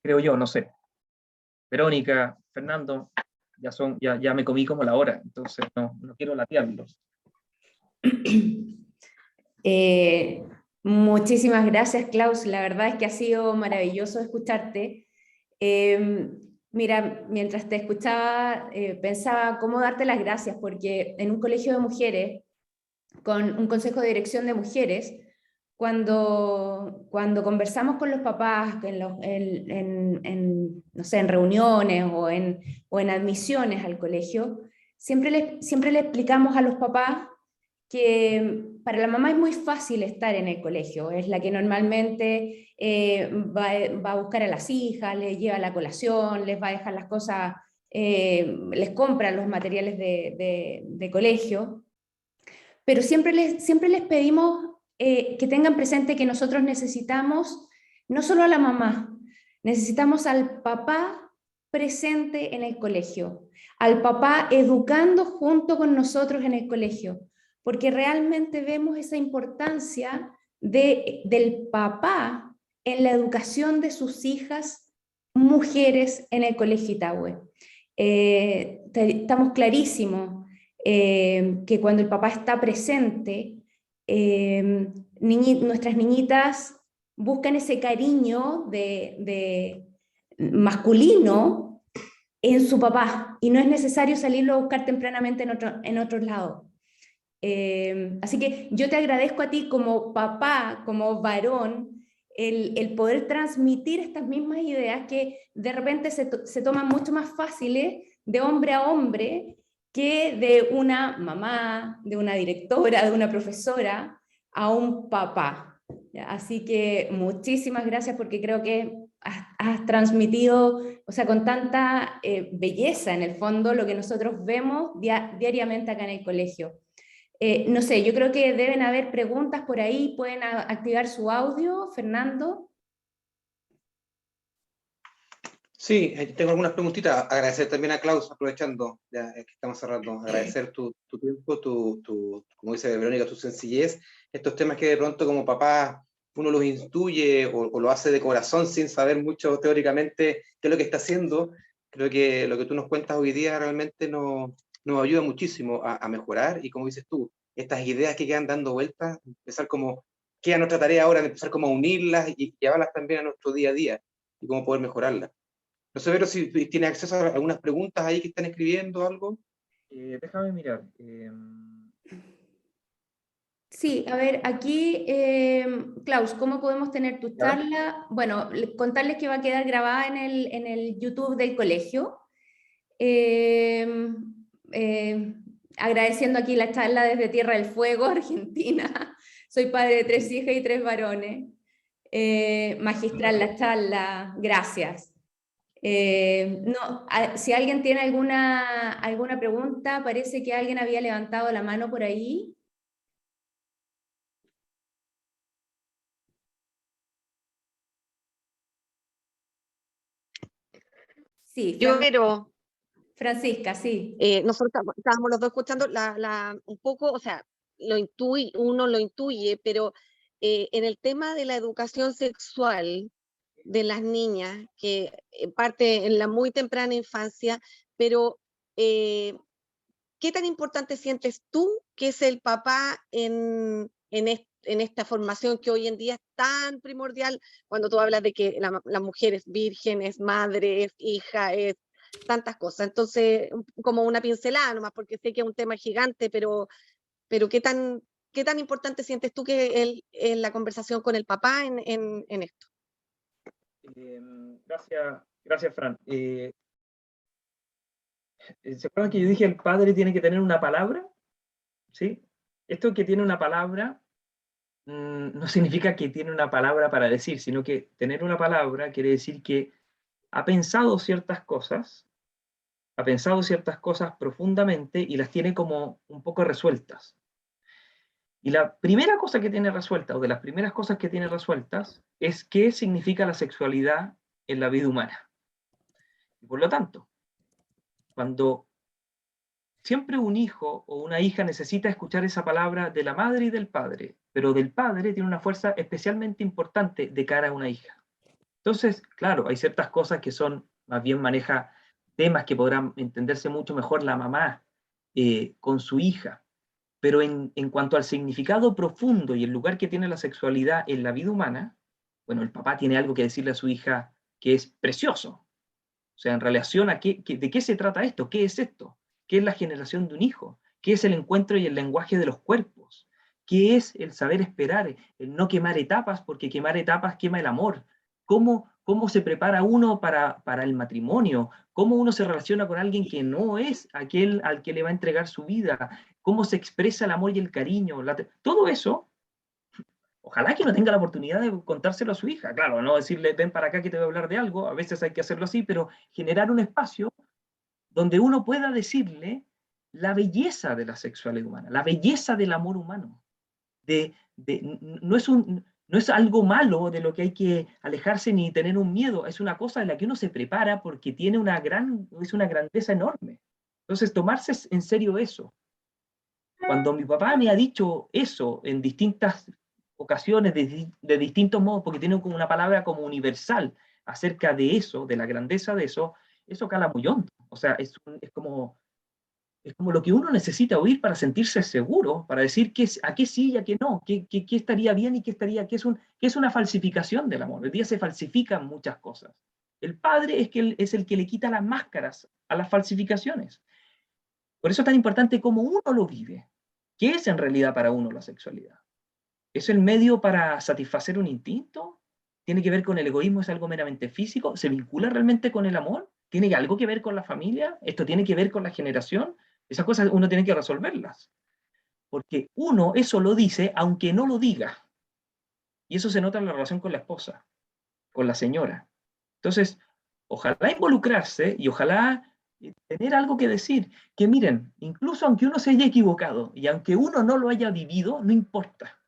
Creo yo, no sé. Verónica, Fernando, ya me comí como la hora, entonces no quiero latearlos. Muchísimas gracias, Klaus. La verdad es que ha sido maravilloso escucharte. Mira, mientras te escuchaba, pensaba cómo darte las gracias, porque en un colegio de mujeres, con un consejo de dirección de mujeres, cuando conversamos con los papás no sé, en reuniones o en admisiones al colegio, siempre le explicamos a los papás que para la mamá es muy fácil estar en el colegio, es la que normalmente va a buscar a las hijas, les lleva la colación, les va a dejar las cosas, les compra los materiales de colegio, pero siempre les pedimos que tengan presente que nosotros necesitamos no solo a la mamá, necesitamos al papá presente en el colegio, al papá educando junto con nosotros en el colegio, porque realmente vemos esa importancia del papá en la educación de sus hijas mujeres en el colegio Itahue. Estamos clarísimos que cuando el papá está presente, nuestras niñitas buscan ese cariño de masculino en su papá, y no es necesario salirlo a buscar tempranamente en otros lados. Así que yo te agradezco a ti como papá, como varón, el poder transmitir estas mismas ideas que de repente se toman mucho más fáciles de hombre a hombre que de una mamá, de una directora, de una profesora a un papá. Así que muchísimas gracias, porque creo que has transmitido, o sea, con tanta belleza en el fondo lo que nosotros vemos diariamente acá en el colegio. No sé, yo creo que deben haber preguntas por ahí, pueden activar su audio, Fernando. Sí, tengo algunas preguntitas. Agradecer también a Klaus, aprovechando, ya que estamos cerrando, agradecer tu tiempo, como dice Verónica, tu sencillez. Estos temas que de pronto como papá uno los intuye o lo hace de corazón sin saber mucho teóricamente qué es lo que está haciendo. Creo que lo que tú nos cuentas hoy día realmente nos ayuda muchísimo a mejorar, y como dices tú, estas ideas que quedan dando vueltas, empezar como, queda nuestra tarea ahora de empezar como a unirlas y llevarlas también a nuestro día a día y cómo poder mejorarlas. No sé, Vero, si tiene acceso a algunas preguntas ahí que están escribiendo algo. Déjame mirar. Sí, a ver, aquí, Klaus, ¿cómo podemos tener tu charla? Bueno, contarles que va a quedar grabada en el YouTube del colegio. Agradeciendo aquí la charla desde Tierra del Fuego, Argentina. Soy padre de 3 hijas y 3 varones. Magistral la charla, gracias. Si alguien tiene alguna pregunta, parece que alguien había levantado la mano por ahí. Sí, Pero Francisca, sí. nosotros estábamos los dos escuchando un poco, o sea, uno lo intuye, pero en el tema de la educación sexual de las niñas, que parte en la muy temprana infancia, pero ¿qué tan importante sientes tú que es el papá en en esta formación que hoy en día es tan primordial, cuando tú hablas de que la mujer es virgen, es madre, es hija, es tantas cosas. Entonces, como una pincelada nomás, porque sé que es un tema gigante, pero qué tan importante sientes tú que en la conversación con el papá en esto? Gracias, Fran. ¿Se acuerdan que yo dije el padre tiene que tener una palabra? ¿Sí? Esto que tiene una palabra no significa que tiene una palabra para decir, sino que tener una palabra quiere decir que ha pensado ciertas cosas profundamente y las tiene como un poco resueltas. Y la primera cosa que tiene resuelta, o de las primeras cosas que tiene resueltas, es qué significa la sexualidad en la vida humana. Y por lo tanto, cuando siempre un hijo o una hija necesita escuchar esa palabra de la madre y del padre, pero del padre tiene una fuerza especialmente importante de cara a una hija. Entonces, claro, hay ciertas cosas que son, más bien maneja temas que podrán entenderse mucho mejor la mamá con su hija, pero en cuanto al significado profundo y el lugar que tiene la sexualidad en la vida humana, bueno, el papá tiene algo que decirle a su hija que es precioso. O sea, en relación a de qué se trata esto, qué es esto, qué es la generación de un hijo, qué es el encuentro y el lenguaje de los cuerpos, qué es el saber esperar, el no quemar etapas, porque quemar etapas quema el amor. ¿Cómo se prepara uno para el matrimonio? ¿Cómo uno se relaciona con alguien que no es aquel al que le va a entregar su vida? ¿Cómo se expresa el amor y el cariño? Todo eso, ojalá que no tenga la oportunidad de contárselo a su hija. Claro, no decirle, ven para acá que te voy a hablar de algo, a veces hay que hacerlo así, pero generar un espacio donde uno pueda decirle la belleza de la sexualidad humana, la belleza del amor humano. No es algo malo de lo que hay que alejarse ni tener un miedo, es una cosa de la que uno se prepara porque tiene es una grandeza enorme. Entonces, tomarse en serio eso. Cuando mi papá me ha dicho eso en distintas ocasiones, de distintos modos, porque tiene como una palabra como universal acerca de eso, de la grandeza de eso cala muy hondo. O sea, es como lo que uno necesita oír para sentirse seguro, para decir a qué sí y a qué no, qué estaría bien y qué es una falsificación del amor. Hoy día se falsifican muchas cosas. El padre es el que le quita las máscaras a las falsificaciones. Por eso es tan importante cómo uno lo vive. ¿Qué es en realidad para uno la sexualidad? ¿Es el medio para satisfacer un instinto? ¿Tiene que ver con el egoísmo? ¿Es algo meramente físico? ¿Se vincula realmente con el amor? ¿Tiene algo que ver con la familia? ¿Esto tiene que ver con la generación? Esas cosas uno tiene que resolverlas. Porque uno eso lo dice aunque no lo diga. Y eso se nota en la relación con la esposa, con la señora. Entonces, ojalá involucrarse y ojalá tener algo que decir. Que miren, incluso aunque uno se haya equivocado y aunque uno no lo haya vivido, no importa.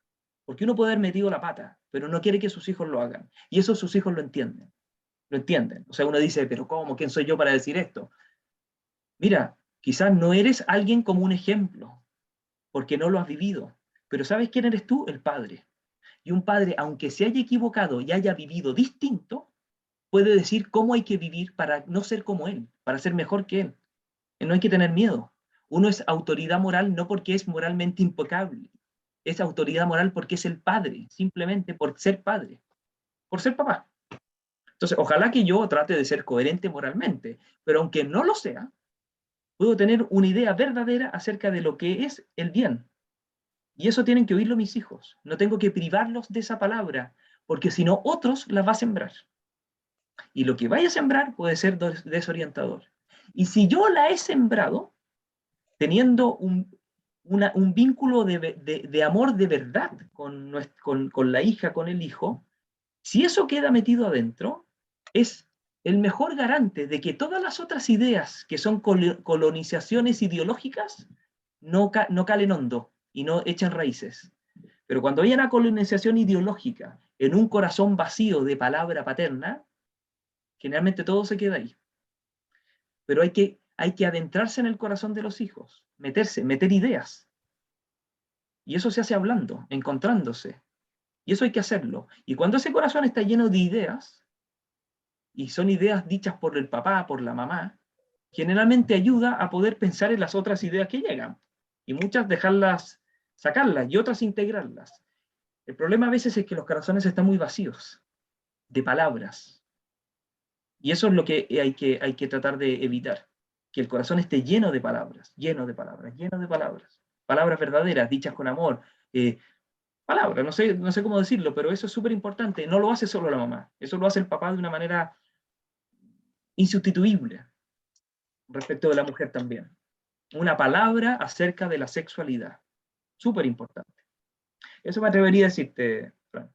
Porque uno puede haber metido la pata, pero no quiere que sus hijos lo hagan. Y eso sus hijos lo entienden. Lo entienden. O sea, uno dice, pero ¿cómo? ¿Quién soy yo para decir esto? Mira, quizás no eres alguien como un ejemplo, porque no lo has vivido. Pero ¿sabes quién eres tú? El padre. Y un padre, aunque se haya equivocado y haya vivido distinto, puede decir cómo hay que vivir para no ser como él, para ser mejor que él. No hay que tener miedo. Uno es autoridad moral no porque es moralmente impecable. Es autoridad moral porque es el padre, simplemente por ser padre, por ser papá. Entonces, ojalá que yo trate de ser coherente moralmente, pero aunque no lo sea, puedo tener una idea verdadera acerca de lo que es el bien. Y eso tienen que oírlo mis hijos. No tengo que privarlos de esa palabra, porque si no, otros la va a sembrar. Y lo que vaya a sembrar puede ser desorientador. Y si yo la he sembrado, teniendo un vínculo de amor de verdad con la hija, con el hijo, si eso queda metido adentro, es el mejor garante de que todas las otras ideas que son colonizaciones ideológicas no calen hondo y no echen raíces. Pero cuando hay una colonización ideológica en un corazón vacío de palabra paterna, generalmente todo se queda ahí. Pero hay que adentrarse en el corazón de los hijos, meter ideas. Y eso se hace hablando, encontrándose. Y eso hay que hacerlo. Y cuando ese corazón está lleno de ideas, y son ideas dichas por el papá, por la mamá, generalmente ayuda a poder pensar en las otras ideas que llegan. Y muchas dejarlas sacarlas y otras integrarlas. El problema a veces es que los corazones están muy vacíos de palabras. Y eso es lo que hay que tratar de evitar. Que el corazón esté lleno de palabras, lleno de palabras, lleno de palabras. Palabras verdaderas, dichas con amor. Palabras, no sé cómo decirlo, pero eso es súper importante. No lo hace solo la mamá, eso lo hace el papá de una manera insustituible respecto de la mujer también. Una palabra acerca de la sexualidad. Súper importante. Eso me atrevería a decirte, Fran.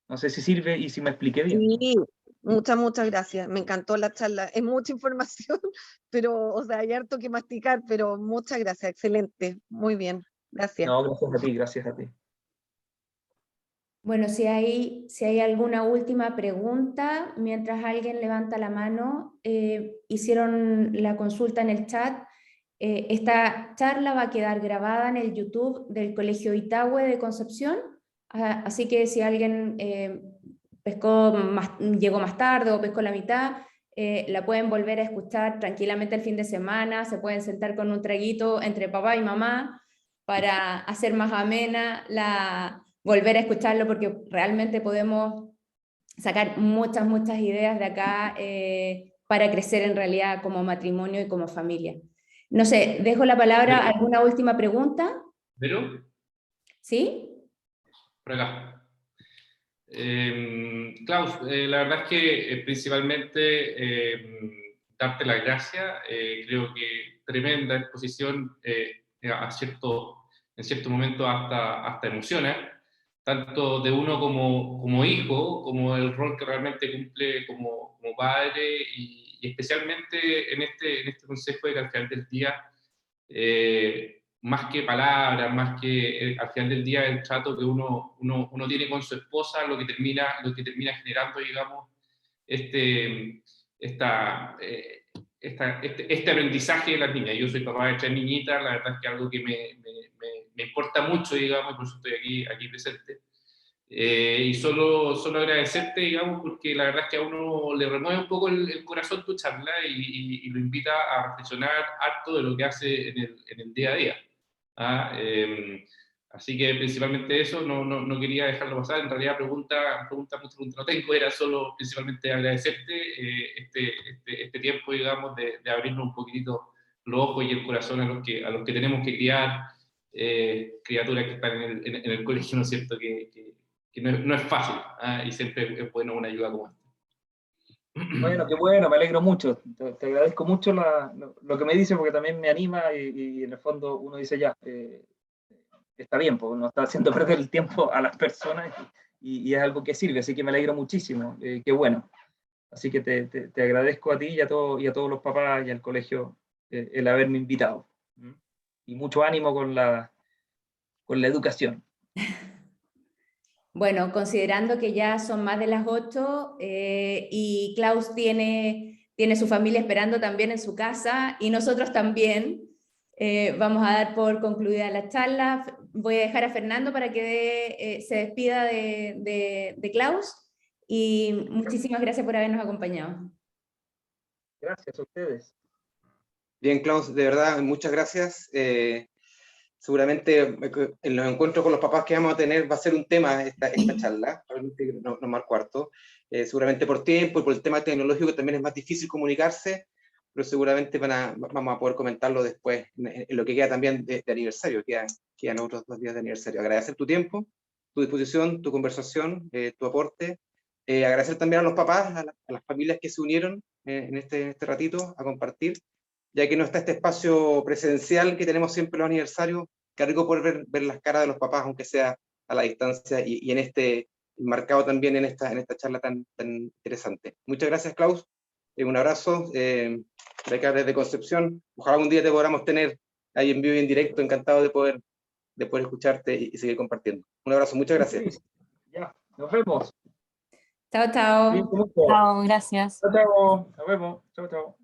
No sé si sirve y si me expliqué bien. Sí, muchas gracias. Me encantó la charla. Es mucha información, pero, o sea, hay harto que masticar, pero muchas gracias. Excelente. Muy bien. Gracias. No, gracias a ti, gracias a ti. Bueno, si hay alguna última pregunta, mientras alguien levanta la mano, hicieron la consulta en el chat. Esta charla va a quedar grabada en el YouTube del Colegio Itahue de Concepción, así que si alguien llegó más tarde o pescó la mitad, la pueden volver a escuchar tranquilamente el fin de semana, se pueden sentar con un traguito entre papá y mamá para hacer más amena volver a escucharlo, porque realmente podemos sacar muchas ideas de acá para crecer en realidad como matrimonio y como familia. No sé, dejo la palabra. ¿Alguna última pregunta? ¿Pero? ¿Sí? Por acá. Klaus, la verdad es que principalmente darte las gracias. Creo que tremenda exposición, en cierto momento hasta emociona, tanto de uno como hijo, como el rol que realmente cumple como padre, y especialmente en este consejo de que al final del día, más que palabras, más que al final del día el trato que uno tiene con su esposa, lo que termina generando, digamos, este aprendizaje de las niñas. Yo soy papá de 3 niñitas, la verdad es que algo que me importa mucho, digamos, y por eso estoy aquí presente. Y solo agradecerte, digamos, porque la verdad es que a uno le remueve un poco el corazón tu charla y lo invita a reflexionar harto de lo que hace en el día a día. Así que principalmente eso, no quería dejarlo pasar. En realidad pregunta no tengo, era solo principalmente agradecerte este tiempo, digamos, de abrirnos un poquitito los ojos y el corazón a los que tenemos que criar, criaturas que están en el colegio, ¿no es cierto?, que no es fácil, y siempre es bueno una ayuda como esta. Bueno, qué bueno, me alegro mucho. Te agradezco mucho lo que me dices, porque también me anima y en el fondo uno dice ya, está bien, porque uno está haciendo perder el tiempo a las personas y es algo que sirve, así que me alegro muchísimo, qué bueno. Así que te agradezco a ti y a todos los papás y al colegio el haberme invitado. Y mucho ánimo con la educación. Bueno, considerando que ya son más de las 8 y Klaus tiene su familia esperando también en su casa y nosotros también, vamos a dar por concluida la charla. Voy a dejar a Fernando para que se despida de Klaus y muchísimas gracias por habernos acompañado. Gracias a ustedes. Bien, Klaus, de verdad, muchas gracias. Seguramente en los encuentros con los papás que vamos a tener va a ser un tema esta charla, realmente nos marcó harto. Seguramente por tiempo y por el tema tecnológico también es más difícil comunicarse, pero seguramente vamos a poder comentarlo después en lo que queda también de aniversario, quedan otros 2 días de aniversario. Agradecer tu tiempo, tu disposición, tu conversación, tu aporte. Agradecer también a los papás, a las familias que se unieron en este ratito a compartir, ya que no está este espacio presencial que tenemos siempre los aniversarios. Qué rico poder ver las caras de los papás, aunque sea a la distancia, y en marcado también en esta charla tan interesante. Muchas gracias, Klaus. Un abrazo de acá desde Concepción. Ojalá un día te podamos tener ahí en vivo y en directo. Encantado de poder escucharte y seguir compartiendo. Un abrazo, muchas gracias. Ya, nos vemos. Chao, chao. Cuídense mucho. Chao, gracias. Chao, nos vemos. Chao. Chao.